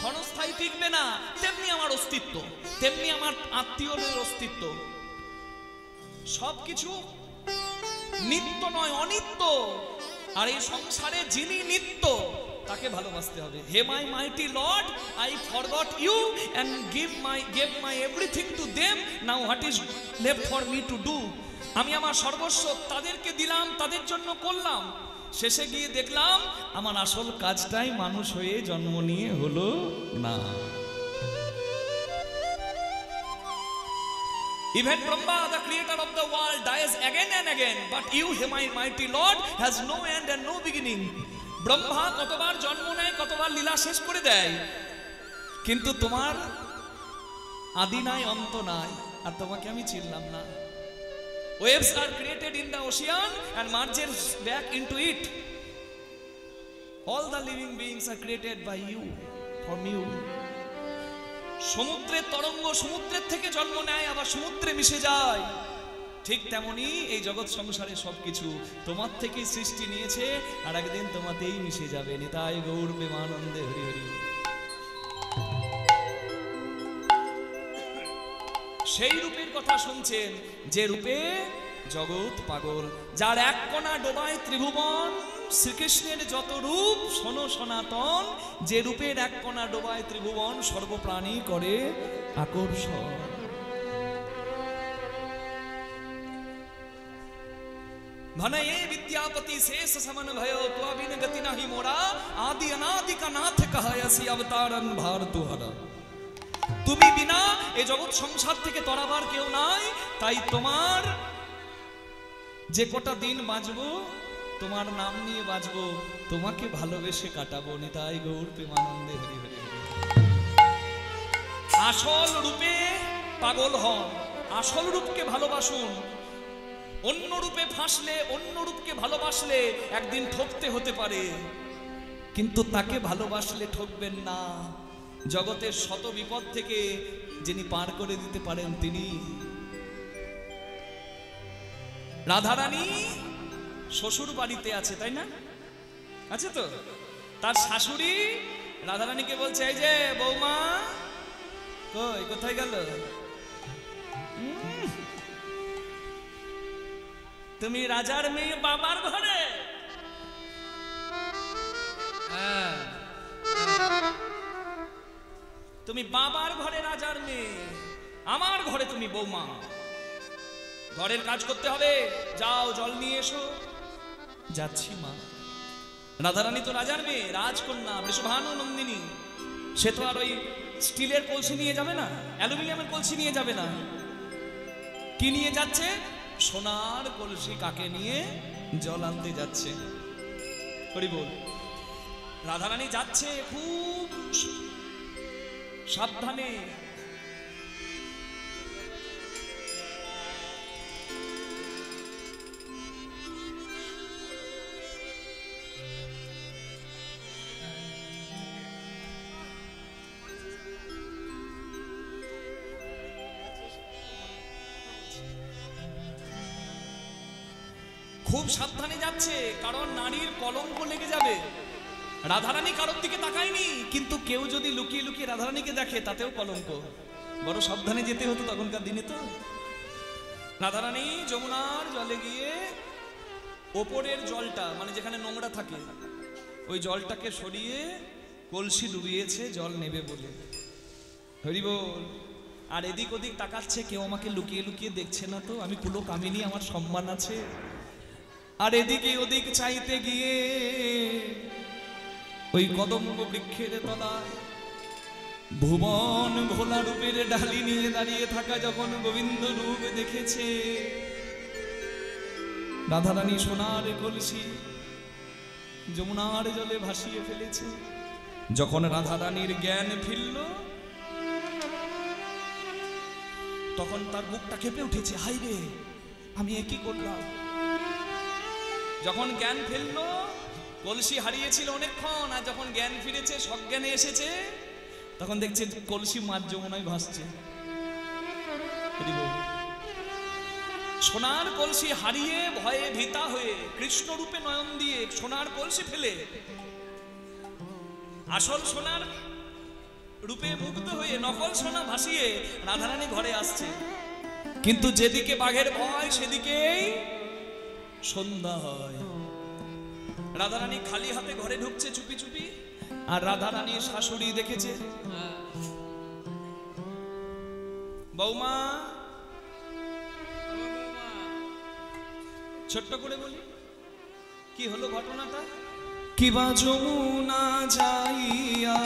ক্ষণস্থায়ী টিকবে না। তেমনি আমার অস্তিত্ব, তেমনি আমার আত্মীয়দের অস্তিত্ব। সবকিছু নিত্য নয়, অনিত্য। আর এই সংসারে যিনি নিত্য, তাকে ভালোবাসতে হবে। হে my mighty Lord, I forgot you and gave my everything to them. Now what is left for me to do? আমি আমার সর্বস্ব তাদেরকে দিলাম, তাদের জন্য করলাম। শেষে গিয়ে দেখলাম আমার আসল কাজটাই মানুষ হয়ে জন্ম নিয়ে হলো না। Even Brahma, the creator of the world, dies again and again, but you, my mighty Lord, has no end and no beginning. Brahma কতবার জন্ম নেয়, কতবার লীলা শেষ করে দেয়, কিন্তু তোমার আদি নাই, অন্ত নাই, আর তোমাকে আমি চিনলাম না। Waves are created in the ocean and merges back into it. All the living beings are created by you, from you. সমুদ্রের তরঙ্গ সমুদ্রের থেকে জন্ম নেয়, আবার সমুদ্রে মিশে যায়। ঠিক তেমনি এই জগৎ সংসারে সবকিছু তোমার থেকেই সৃষ্টি নিয়েছে, আর একদিন তোমাতেই মিশে যাবে। নিতাই গৌর প্রেমানন্দে হরি হরি। সেই রূপের কথা শুনছেন, যে রূপে জগৎ পাগল, যার এক কণা ডোবায় ত্রিভুবন। শ্রীকৃষ্ণের যত রূপ শোনো সনাতন, যে রূপের এক কণা ডোবায় ত্রিভুবন, সর্বপ্রাণী করে আকর্ষণ। भनये विद्यापति शेष समन भयो तो बिन गति नहीं मोरा आदि अनादि का नाथ कहयसी अवतारन भार तुहरा তুমি বিনা এই জগৎ সংসার থেকে তরাবার কেউ নাই তাই তোমার যে কটা দিন বাঁচবো তোমার নাম নিয়ে বাঁচবো তোমাকে ভালোবেসে কাটাবো নিতাই গৌর প্রেমানন্দে হরি হরি আসল রূপে পাগল হন আসল রূপকে ভালোবাসুন অন্য রূপে ফাঁসলে অন্য রূপকে ভালোবাসলে একদিন ঠকতে হতে পারে কিন্তু তাকে ভালোবাসলে ঠকবেন না জগতের শত বিপদ থেকে যিনি পার করে দিতে পারেন তিনি রাধারানী শ্বশুর বাড়িতে আছে তাই না আছে তো তার শাশুড়ি রাধারানীকে বলছে এই যে বৌমা কই কোথায় গেল তুমি রাজার মেয়ে বাবার ঘরে তুমি বাবার ঘরে রাজার মেয়ে আমার ঘরে তুমি বৌমা ঘরের কাজ করতে হবে যাও জল নিয়ে এসো যাচ্ছি মা রাধারানী তো রাজার মেয়ে রাজকন্যা বৃষভানু নন্দিনী সে তো আর ওই স্টিলের কলসি নিয়ে যাবে না অ্যালুমিনিয়ামের কলসি নিয়ে যাবে না কি নিয়ে যাচ্ছে সোনার কলসি কাকে নিয়ে জল আনতে যাচ্ছে হরি বল রাধারানী যাচ্ছে খুব সাবধানে খুব সাবধানে যাচ্ছে কারণ নারীর কলঙ্ক লেগে যাবে রাধারানী কারোর দিকে তাকায়নি কিন্তু কেউ যদি লুকিয়ে লুকিয়ে রাধারানীকে দেখে তাতেও কলঙ্ক বড় সাবধানে যেতে হতো তখনকার দিনে তো রাধারানী যমুনার জলে গিয়ে ওপরের জলটা মানে যেখানে নোংরা থাকে ওই জলটাকে সরিয়ে কলসি ডুবিয়েছে জল নেবে বলে হরি বল আর এদিক ওদিক তাকাচ্ছে কেউ আমাকে লুকিয়ে লুকিয়ে দেখছে না তো আমি কুলো কামিনী আমার সম্মান আছে আর এদিকে ওদিক চাইতে গিয়ে ওই কদম্ব বৃক্ষের তলায় ভুবন ভোলা রূপের ডালি নিয়ে দাঁড়িয়ে থাকা যখন গোবিন্দ রূপ দেখেছে রাধারানী সোনার কলসি যমুনার জলে ভাসিয়ে ফেলেছে যখন রাধারানীর জ্ঞান ফিরল তখন তার বুকটা কেঁপে উঠেছে হাই রে আমি কি করলাম যখন জ্ঞান ফিরল কলসি হারিয়েছিল অনেকক্ষণ আর যখন জ্ঞান ফিরেছে সজ্ঞানে এসেছে তখন দেখছে কলসি মাঝ যমুনায় ভাসছে সোনার কলসি হারিয়ে ভয়ে ভীতা হয়ে কৃষ্ণ রূপে নয়ন দিয়ে সোনার কলসি ফেলে আসল সোনার রূপে মুগ্ধ হয়ে নকল সোনা ভাসিয়ে রাধারানী ঘরে আসছে কিন্তু যেদিকে বাঘের ভয় সেদিকেই সন্ধ্যা হয় রাধারানী খালি হাতে ঘরে ঢুকছে চুপি চুপি আর রাধারানীর শাশুড়ি দেখেছে বৌমা ছোট্ট করে বলি কি হলো ঘটনাটা কিবা যমুনা যাইয়া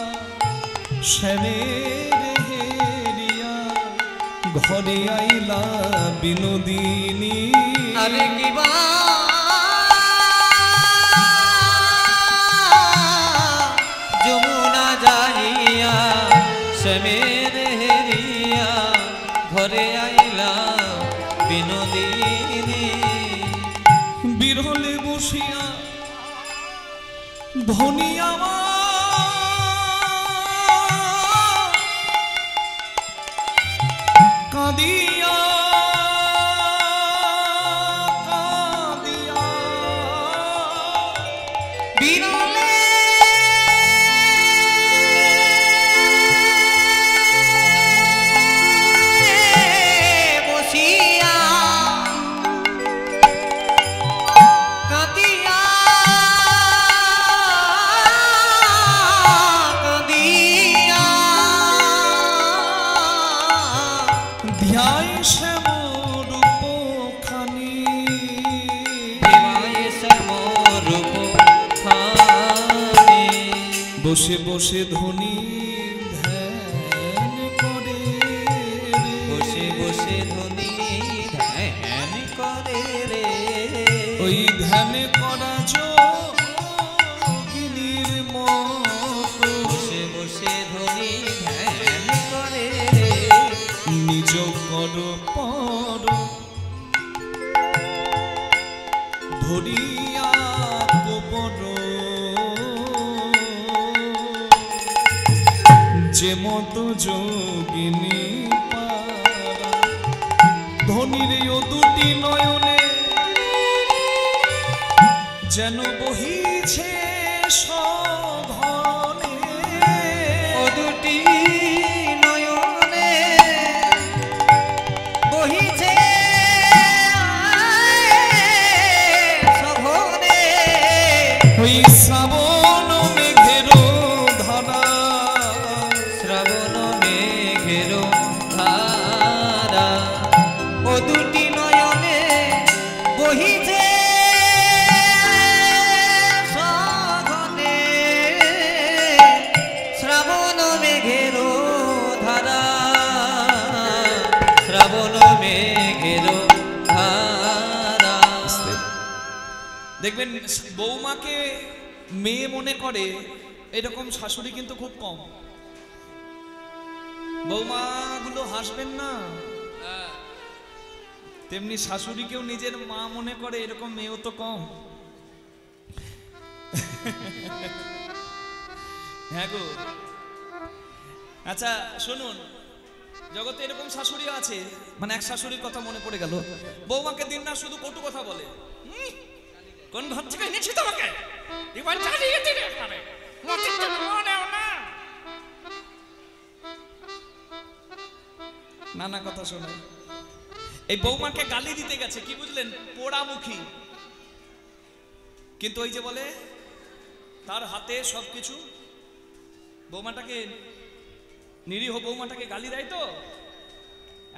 শ্যামের হেরিয়া ঘরে আইলা বিনোদিনী আরে কিবা যমুনা যাইয়া শ্যামের হেরিয়া ঘরে আইলা বিনোদিনী বিরলে বসিয়া ধনী আমার কাঁদিয়া কাঁদিয়া বিরলে বসিয়া কাঁদিয়া কাঁদিয়া ধ্যায় বসে বসে ধনী ধ্যান করে বসে বসে ধনী ধ্যান করে রে ওই ধ্যান করা যোগিনীর মতো বসে বসে ধনী ধ্যান করে রে নিজ কর পর ধরিয়া গোবর যে মতো যোগিনী পারা ধনীর ও দুটি নয়নে যেন বহিছে সঘনে ও দুটি নয়নে বহিছে সঘনে ওই শ্রাবণ মেঘের ধারা শ্রাবণ মেঘের ধারা ও দুটি নয়নে বহিছে সঘনে শ্রাবণ মেঘের ধারা শ্রাবণ মেঘের ধারা দেখবেন বৌমাকে মেয়ে মনে করে এরকম শাশুড়ি কিন্তু খুব কম। বৌমাগুলো হাসবেন না, তেমনি শাশুড়িকেও নিজের মা মনে করে এরকম মেয়েও তো কম। হ্যাঁ গো। আচ্ছা শুনুন, জগতে এরকম শাশুড়ি আছে, মানে এক শাশুড়ির কথা মনে পড়ে গেল। বৌমাকে দিন না শুধু কটু কথা বলে, কোন ঘর থেকে এনেছি তোমাকে, এবার চালিয়ে দিলে এখানে মতিতে মনেও না, নানা কথা শোনায়। এই বৌমাকে গালি দিতে গেছে, কি বুঝলেন, পোড়ামুখী। কিন্তু ওই যে বলে তার হাতে সবকিছু। বৌমাটাকে, নিরীহ বৌমাটাকে গালি দেয় তো,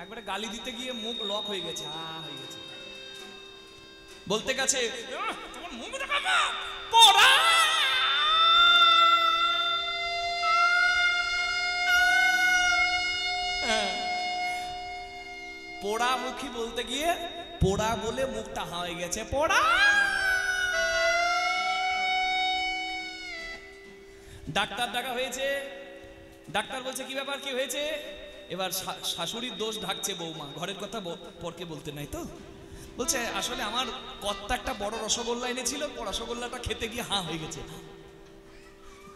একবারে গালি দিতে গিয়ে মুখ লক হয়ে গেছে, হয়ে গেছে। বলতে গেছে তোমার মুখ দেখাবো পোড়া। পোড়ামুখী বলতে গিয়ে পোড়া বলে মুখটা হয়ে গেছে পোড়া। ডাক্তার ডাকা হয়েছে, ডাক্তার বলছে কি ব্যাপার, কি হয়েছে? এবার শাশুড়ির দোষ ঢাকছে বৌমা, ঘরের কথা পরকে বলতে নাই তো। বলছে আসলে আমার কর্তা একটা বড় রসগোল্লা এনেছিল, রসগোল্লাটা খেতে গিয়ে হয়ে গেছে।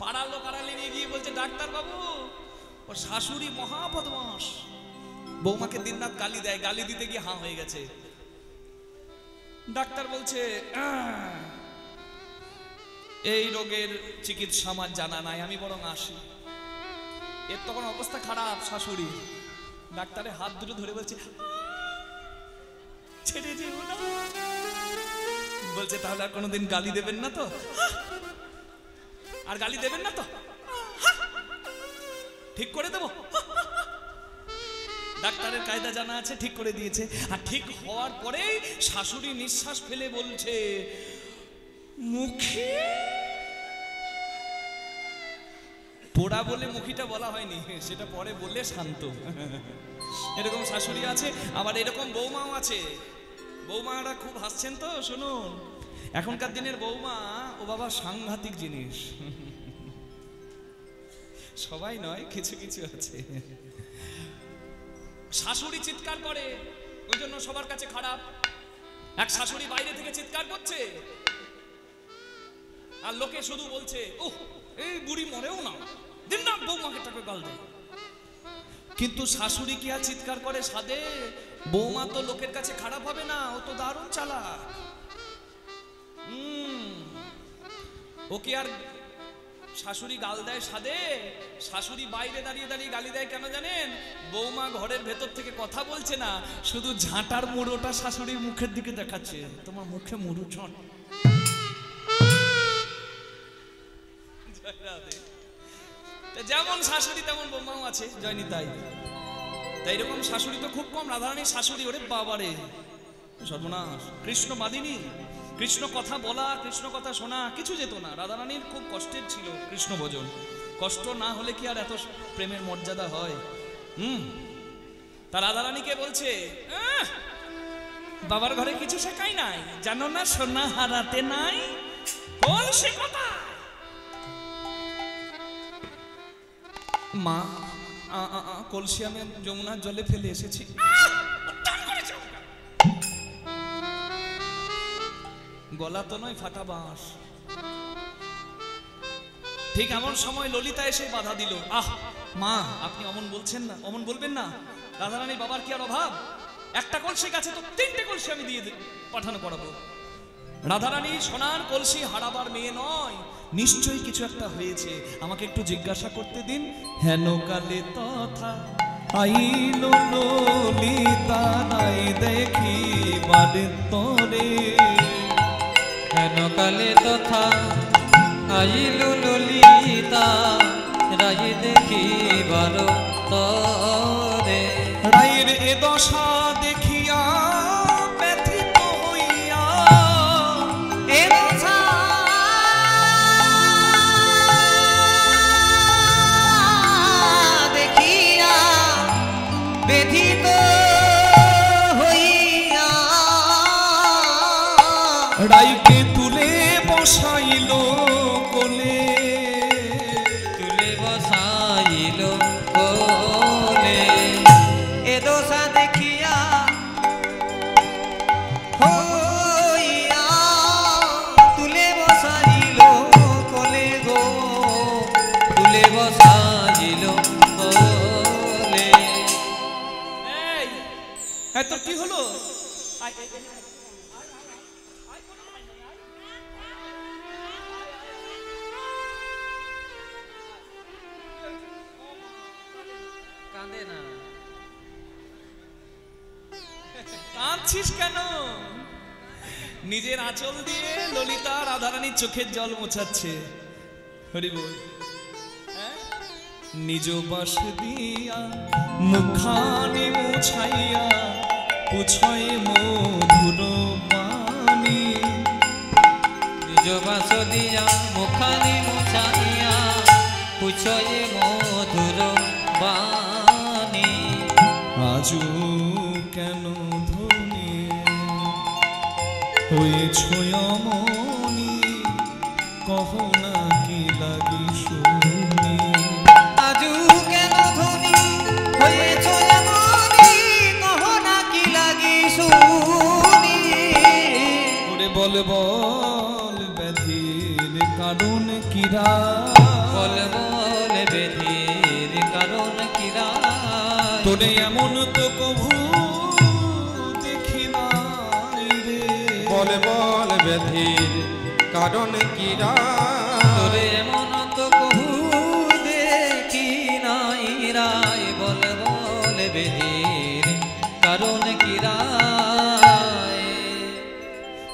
পাড়ার লোক আড়ালে নিয়ে গিয়ে বলছে ডাক্তার বাবু ওর শাশুড়ি মহা বদমাশ, বৌমাকে দিনরাত গালি দেয়, গালি দিতে গিয়ে হয়ে গেছে। ডাক্তার বলছে এই রোগের চিকিৎসা আমার জানা নাই, আমি বরং আসি। এর তখন অবস্থা খারাপ শাশুড়ি, ডাক্তারের হাত দুটো ধরে বলছে ছেড়ে যেও না। বলছে তাহলে আর কোনোদিন গালি দেবেন না তো, আর গালি দেবেন না তো, ঠিক করে দেবো। ডাক্তারের কায়দা জানা আছে, ঠিক করে দিয়েছে। আর ঠিক হওয়ার পরে শাশুড়ি নিঃশ্বাস ফেলে বলছে মুখে, পোড়া বলে মুখিটা বলা হয়নি, সেটা পরে বললে শান্ত। এরকম শাশুড়ি আছে, আবার এরকম বৌমাও আছে। বৌমারা খুব হাসছেন তো, শুনুন, এখনকার দিনের বৌমা ও বাবা সাংঘাতিক জিনিস। সবাই নয়, কিছু কিছু আছে। শাশুড়ি চিৎকার করে, ওই জন্য সবার কাছে খারাপ। এক শাশুড়ি বাইরে থেকে চিৎকার করছে, আর লোকে শুধু বলছে ওহ এই বুড়ি মরেও না, দিন না বৌমাকে টাকা গাল দেয়। কিন্তু শাশুড়ি কি আর চিৎকার করে সাদে? বৌমা তো লোকের কাছে খারাপ হবে না, ও তো দারুণ চালাক। ও কি আর শাশুড়ি গাল দেয় সাদে? শাশুড়ি বাইরে দাঁড়িয়ে দাঁড়িয়ে গালি দেয় কেন জানেন? বৌমা ঘরের ভেতর থেকে কথা বলছে না, শুধু ঝাঁটার মুড়োটা শাশুড়ির মুখের দিকে দেখাচ্ছে, তোমার মুখে মুড়ো ছন। যেমন শাশুড়ি তেমন বৌমাও আছে, জয়নি তাই। তাই এরকম শাশুড়ি তো খুব কম। রাধারানীর শাশুড়ি, ওরে বাবারে সর্বনাশ, কৃষ্ণ মাদিনী। কৃষ্ণ কথা বলা, কৃষ্ণ কথা শোনা কিছু যেত না। রাধারানীর খুব কষ্টের ছিল কৃষ্ণ ভজন। কষ্ট না হলে কি আর এত প্রেমের মর্যাদা হয়? তা রাধারানীকে বলছে, বাবার ঘরে কিছু শেখাই নাই, জানো না সোনা হারাতে নাই। বল সে কথা মা, কলসি আমি যমুনার জলে ফেলে এসেছি। গলা তো নয়, ফাটা বাঁশ। ঠিক এমন সময় ললিতা এসে বাধা দিল। মা, আপনি অমন বলছেন না, অমন বলবেন না। রাধারানীর বাবার কি আর অভাব? একটা কলসি গাছে তো 3টে কলসি আমি দিয়ে পাঠানো করাবো। রাধারানী সোনার কলসি হারাবার মেয়ে নয়, নিশ্চয়ই কিছু একটা হয়েছে। আমাকে একটু জিজ্ঞাসা করতে দিন। হেন কালে তথা আইল ললিতা নাই দেখি বাড়ে তরে। হেন কালে তথা আইল ললিতা রাই দেখিবার তরে। রায়ের এ দশা দেখিয়া ব্যথিত হইয়া, এ দশা দেখিয়া ব্যথিত হইয়া রাইকে তুলে বসাইল কোলে। তুলে বসাইল কোলে। এ দশা দেখিয়া হইয়া তুলে বসাইল কোলে গো, তুলে বসাইল কোলে। এই তোর কি হলো? কাঁদে না, কাঁদছিস কেন? নিজের আঁচল দিয়ে ললিতা রাধারানীর চোখের জল মোছাচ্ছে। হরি বল। নিজ বাস দিয়া মুখানি মুছাইয়া পুছয় মধুর বাণী। নিজ বাস দিয়া মুখানি মুছাইয়া পুছয়ে মধুর বাণী। আজু কেন ধনী হয়েছ অমনি, কহ না কি লাগি শুনি। আজু কেন ধনী হয়েছ এমনি, কহ না কি লাগি শুনি। ওরে বল বল ব্যাধির কারণ কিরা। বল বল বেধির কারণ কিরা। তোরে এমন তো কভু দেখি নাই রে। বল বল ব্যাধির কারণ কিরা। তোরে এমন তো কহু দেখি নাই রায়। বল বল বেধির কারণ কিরা।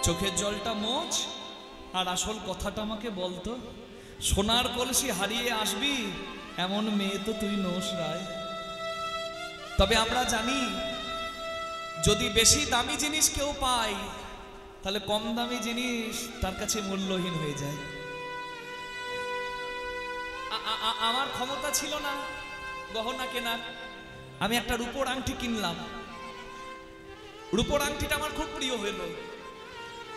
চোখের জলটা মোছ আর আসল কথাটা আমাকে বলতো। সোনার কলসি হারিয়ে আসবি এমন মেয়ে তো তুই নোস রায়। তবে আমরা জানি যদি বেশি দামি জিনিস কেউ পায় তাহলে কম দামি জিনিস তার কাছে মূল্যহীন হয়ে যায়। আমার ক্ষমতা ছিল না গহনা কেনার। আমি একটা রূপোর আংটি কিনলাম। রূপোর আংটিটা আমার খুব প্রিয় হলো,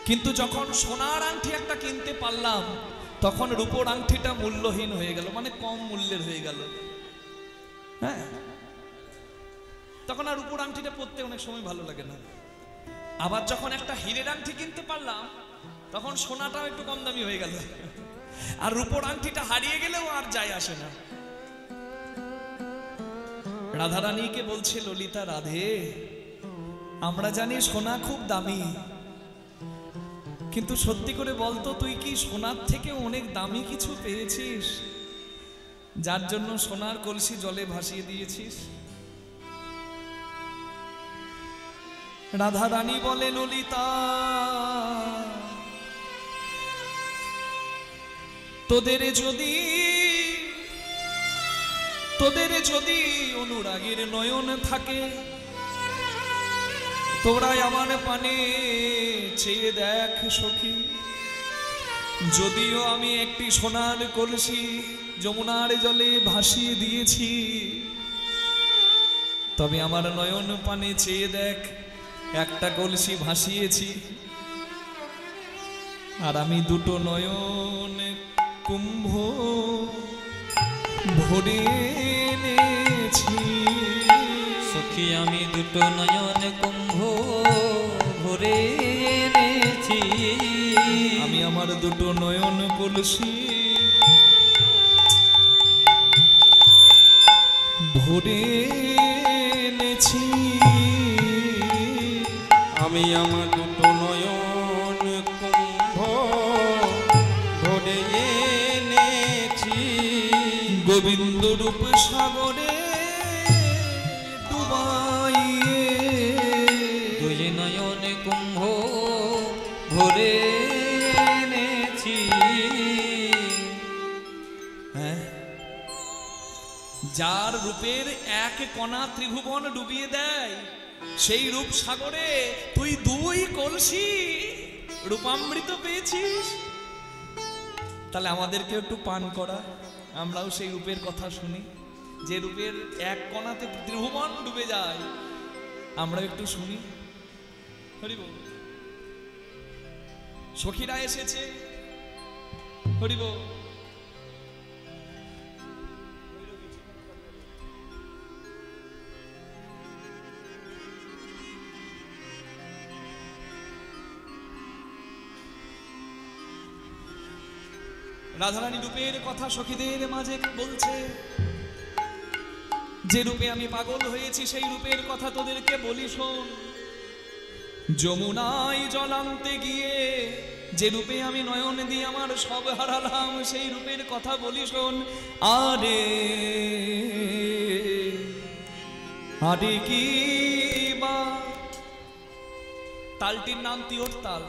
কিন্তু যখন সোনার আংটি একটা কিনতে পারলাম তখন রূপোর আংটিটা মূল্যহীন হয়ে গেল, মানে কম মূল্যের হয়ে গেল। হ্যাঁ, তখন আর রূপোর আংটিটা পরতে অনেক সময় ভালো লাগে না। আবার যখন একটা হীরের আংটি কিনতে পারলাম তখন সোনাটাও একটু কম দামি হয়ে গেল, আর রূপোর আংটিটা হারিয়ে গেলেও আর যায় আসে না। রাধারানীকে বলছে ললিতা, রাধে আমরা জানি সোনা খুব দামি, কিন্তু সত্যি করে বলতো তুই কি সোনার থেকে অনেক দামি কিছু পেয়েছিস যার জন্য সোনার কলসি জলে ভাসিয়ে দিয়েছিস? রাধারানী বলে, ললিতা তোদের যদি অনুরাগের নয়ন থাকে তোরা আমার পানে চেয়ে দেখ সখী, যদিও আমি একটি সোনার কলসি যমুনার জলে ভাসিয়ে দিয়েছি, তবে আমার নয়ন পানে চেয়ে দেখ, একটা কলসি ভাসিয়েছি, আর আমি দুটো নয়ন কুম্ভ ভরে এনেছি। সখী আমি দুটো নয়ন কুম্ভ ভরে এনেছি, আমি আমার দুটো নয়ন কলসি ভরে এনেছি। আমি আমার দুটো নয়ন কুম্ভ ভরে এনেছি, গোবিন্দ রূপ সাগরে ডুবাইয়ে দুই নয়ন কুম্ভ ভরে এনেছি। হ্যাঁ, যার রূপের এক কণা ত্রিভুবন ডুবিয়ে দেয়, সেই রূপ সাগরে তুই দুই কলসি রূপামৃত পেয়েছিস। তাহলে আমাদেরকে একটু পান করা, আমরাও সেই রূপের কথা শুনি, যে রূপের এক কণাতে ত্রিভুবন ডুবে যায়, আমরা একটু শুনি। হরিব, সখীরা এসেছে, হরিব। রাধারানী রূপের কথা সখীদের মাঝে বলছে, যে রূপে আমি পাগল হয়েছি সেই রূপের কথা তোদেরকে বলি শোন। যমুনায় জল আনতে গিয়ে যে রূপে আমি নয়ন দিয়ে আমার সব হারালাম, সেই রূপের কথা বলি শোন। আরে আরে কি বা, তালটির নাম তিওট তাল,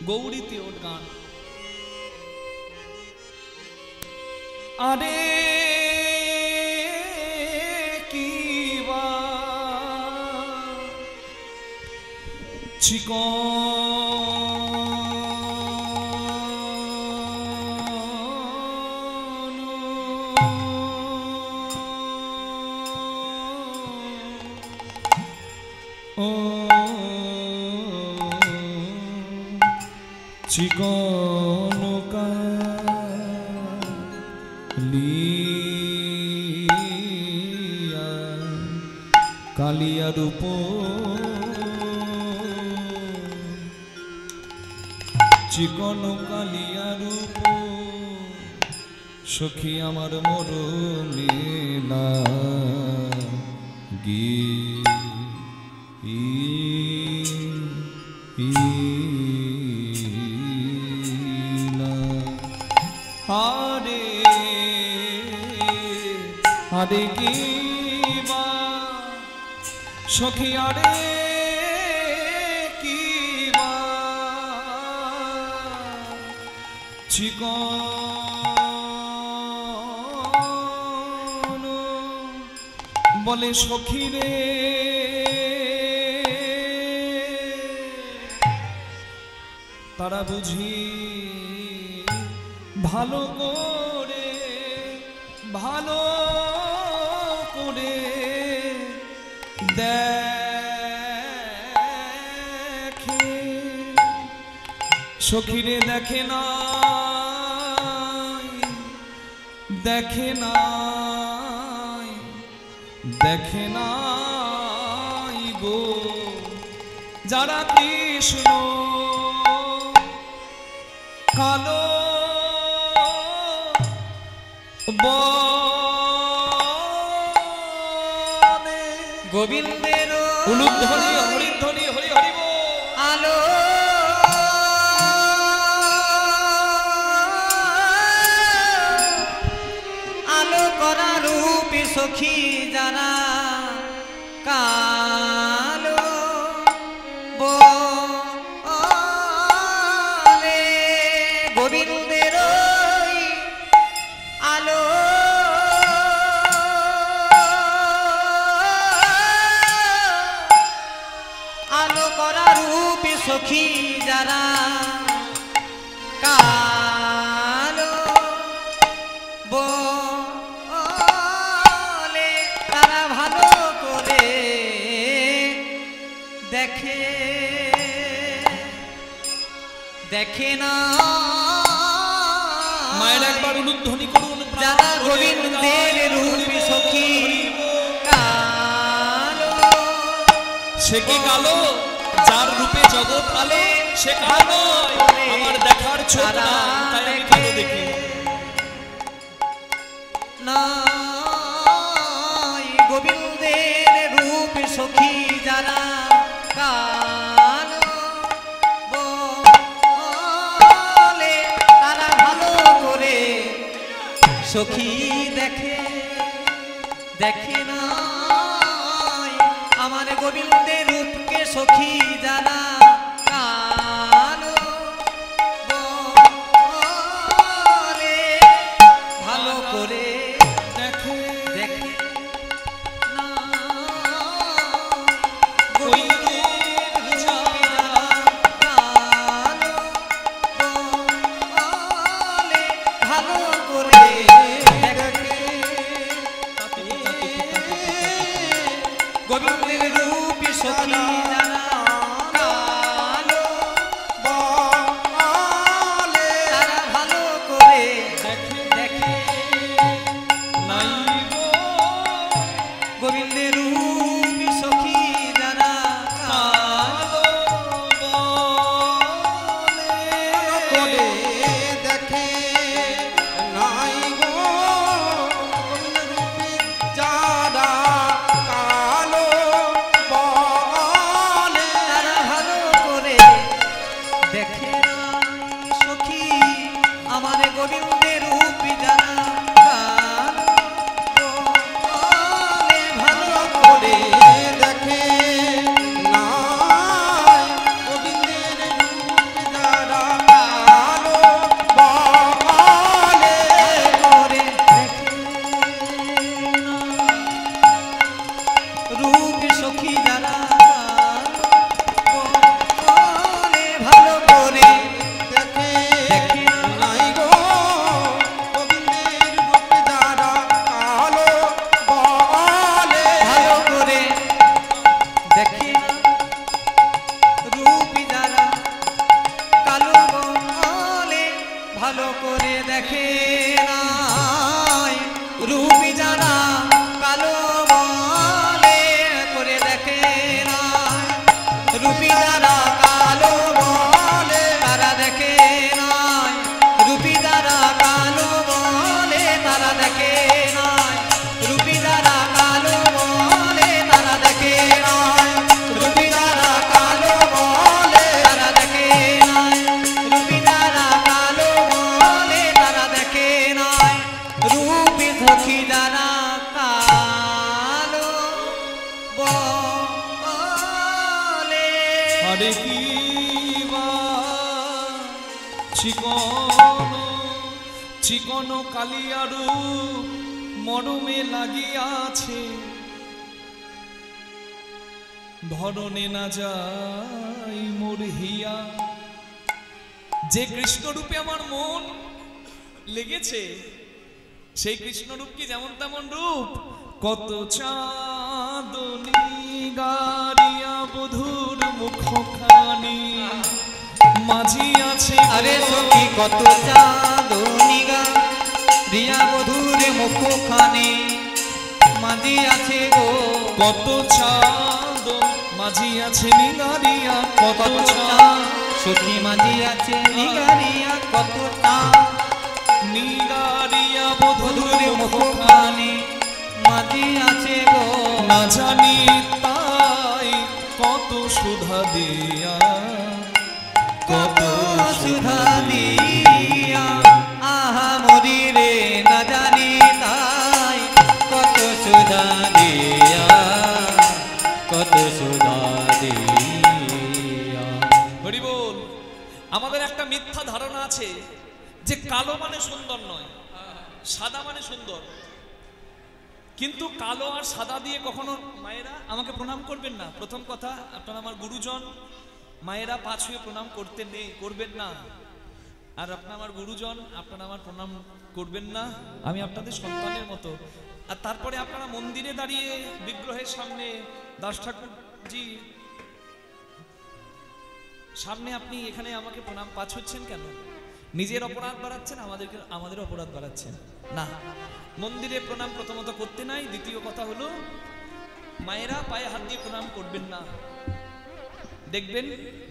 গৌরী তিওট গান। আরে কি বা চিকন ও চিকন কালিয়া রূপ চিকন কালিয়া রূপ, সখী আমার মরণে আরে আরে কি বা সখী, আরে কি বা চিকন বলে সখী রে, তারা বুঝি ভালো করে দেখে, সখীরে দেখে নাই, দেখে নাই, দেখে নাই গো, যারা কৃষ্ণ কালো বনে। গোবিন্দের উলুধ্বনি হরিধ্বনি হরি হরি বল। আলো আলো করা রূপে সখী যারা কালো বলে, গোবিন্দের আলো আলো করা সাদা রূপী সখী যারা কালো বলে তারা ভালো করে দেখে দেখে না মায়ের একবার উলুধ্বনি করুন যারা গোবিন্দের রূপী সখী কালো সে কি কালো যার রূপে জগৎ কালো সে কালো নয় আমার দেখার চোখ নাই তাই আমি কালো দেখি নাই গোবিন্দের রূপী সখী যারা কালো বলে তারা ভালো করে সখী দেখে দেখে না আমার গোবিন্দের রূপকে সখী যারা কালো বলে ভালো করে দেখে দেখে না ওই গোবিন্দের রূপ রূপে যারা কালো বলে ভালো করে দেখে গোবিন্দের রূপী সখী যারা কালো বলে তারা ভালো করে দেখে নাই গো গোবিন্দের রূপী সখী যারা কালো করে দেখে নাই গো রূপী যারা কালো বলে তারা ভালো করে দেখে নাই সখী আমার গোবিন্দের রূপী যারা কালো বলে ভালো করে দেখে নাই গোবিন্দের রূপ যারা কালো বলে করে দেখে না রূপ সখী যারা বলে ভালো করে দেখে দেখে নাই গো গোবিন্দের রূপ যারা কালো বলে ভালো করে দেখে না রূপ যারা কালো বলে ভালো করে দেখে নাই রূপ যারা কালো বলে করে দেখে নাই রূপী যারা কালো বলে তারা দেখে নাই রূপী যারা কালো বলে তারা দেখে নাই রূপী যারা কালো বলে তারা দেখে নাই রূপী যারা কালো বলে তারা দেখে নাই রূপী যারা কালো বলে তারা দেখে নাই রূপী সখী যারা কালো বলে আরে কি বা চিকন কালিয়ারু মরমে লাগিয়াছে ধরনে না যাই মোর হিয়া যে কৃষ্ণ রূপে আমার মন লেগেছে সেই কৃষ্ণ রূপ কি যেমন তেমন রূপ কত চাঁদনি গারিয়া বধুর মুখখানি মাঝি আছে গো। আরে সখী কত চাঁদনিগা রিয়া বধুরে মুখখানি মাঝি আছে গো কত চাঁদ মাঝি আছে নিগারিয়া কত কত চাঁদ সখী মাঝি আছে নিগারিয়া কত চাঁদ নিগারিয়া বধুর বধুরে মুখখানি মুখখানি মাঝি আছে গো না জানি তাই কত সুধা দিয়া কত সুধা দিয়া আহা মরি রে না জানি তাই কত সুধা দিয়া কত সুধা দিয়া হরি বল। আমাদের একটা মিথ্যা ধারণা আছে যে কালো মানে সুন্দর নয়, সাদা মানে সুন্দর। কিন্তু কালো আর সাদা দিয়ে কখনো, মায়েরা আমাকে প্রণাম করবেন না, প্রথম কথা আপনারা আমার গুরুজন, মায়েরা পা ছুঁয়ে প্রণাম করতে নেই, করবেন না। আর আপনারা আমার গুরুজন, আপনারা আমার প্রণাম করবেন না, আমি আপনাদের সন্তানের মতো। আর তারপরে আপনারা মন্দিরে দাঁড়িয়ে বিগ্রহের সামনে দাস ঠাকুরজি সামনে আপনি এখানে আমাকে প্রণাম পা ছুঁচ্ছেন কেন? নিজের অপরাধ বাড়াচ্ছেন, আমাদের অপরাধ বাড়াচ্ছেন না। মন্দিরে প্রণাম প্রথমত করতে নাই। দ্বিতীয় কথা হলো মায়েরা পায়ে হাত দিয়ে প্রণাম করবেন না। দেখবেন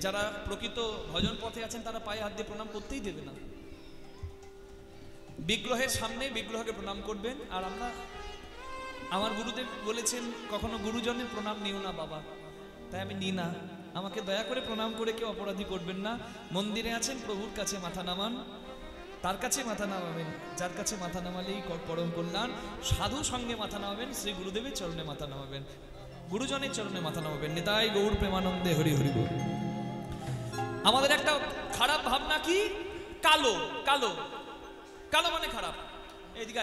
যারা প্রকৃত ভজন পথে আছেন তারা পায়ে হাত দিয়ে প্রণাম করতেই দেবে না। বিগ্রহের সামনে বিগ্রহকে প্রণাম করবেন। আর আমরা, আমার গুরুদেব বলেছেন কখনো গুরুজনের প্রণাম নিও না বাবা, তাই আমি নিই না। আমাকে দয়া করে প্রণাম করে কেউ অপরাধী করবেন না। মন্দিরে আছেন, প্রভুর কাছে মাথা নামান, তার কাছে মাথা নামাবেন, যার কাছে মাথা নামালেই পরম কল্যাণ। সাধু সঙ্গে মাথা নামাবেন, শ্রী গুরুদেবের চরণে মাথা নামাবেন, গুরুজনের চরণে মাথা নামাবেন। নিতাই গৌর প্রেমানন্দে হরি হরি বল। আমাদের একটা খারাপ ভাবনা কি? কালো কালো কালো মানে খারাপ। এইদিকে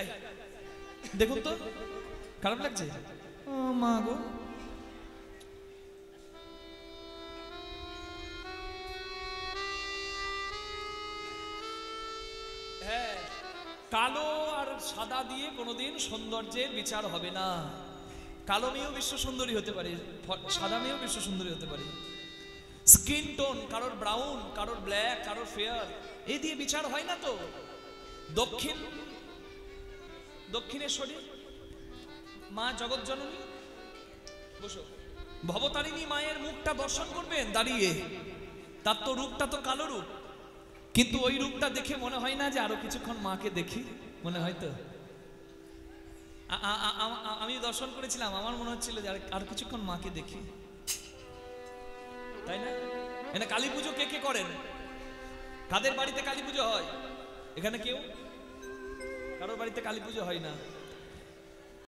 দেখুন তো, খারাপ লাগছে? ও মা গো, হ্যাঁ, কালো আর সাদা দিয়ে কোনোদিন সৌন্দর্যের বিচার হবে না। কালো মেয়েও বিশ্ব সুন্দরী হতে পারে, সাদা মেয়েও বিশ্ব সুন্দরী হতে পারে। স্কিন টোন, কারোর ব্রাউন, কারোর ব্ল্যাক, কারোর ফেয়ার, এই দিয়ে বিচার হয় না তো। দক্ষিণেশ্বরী মা জগৎজননী, বসো, ভবতারিণী মায়ের মুখটা দর্শন করবেন দাঁড়িয়ে। তার তো রূপটা তো কালো রূপ, কিন্তু ওই রূপটা দেখে মনে হয় না যে আরো কিছুক্ষণ মাকে দেখি? মনে হয় তো। আমি দর্শন করেছিলাম, আমার মনে হচ্ছিল যে আর কিছুক্ষণ মাকে দেখি, তাই না? এখানে কালী পুজো কে কে করেন? কাদের বাড়িতে কালী পুজো হয়? এখানে কেউ? কারোর বাড়িতে কালী পুজো হয় না।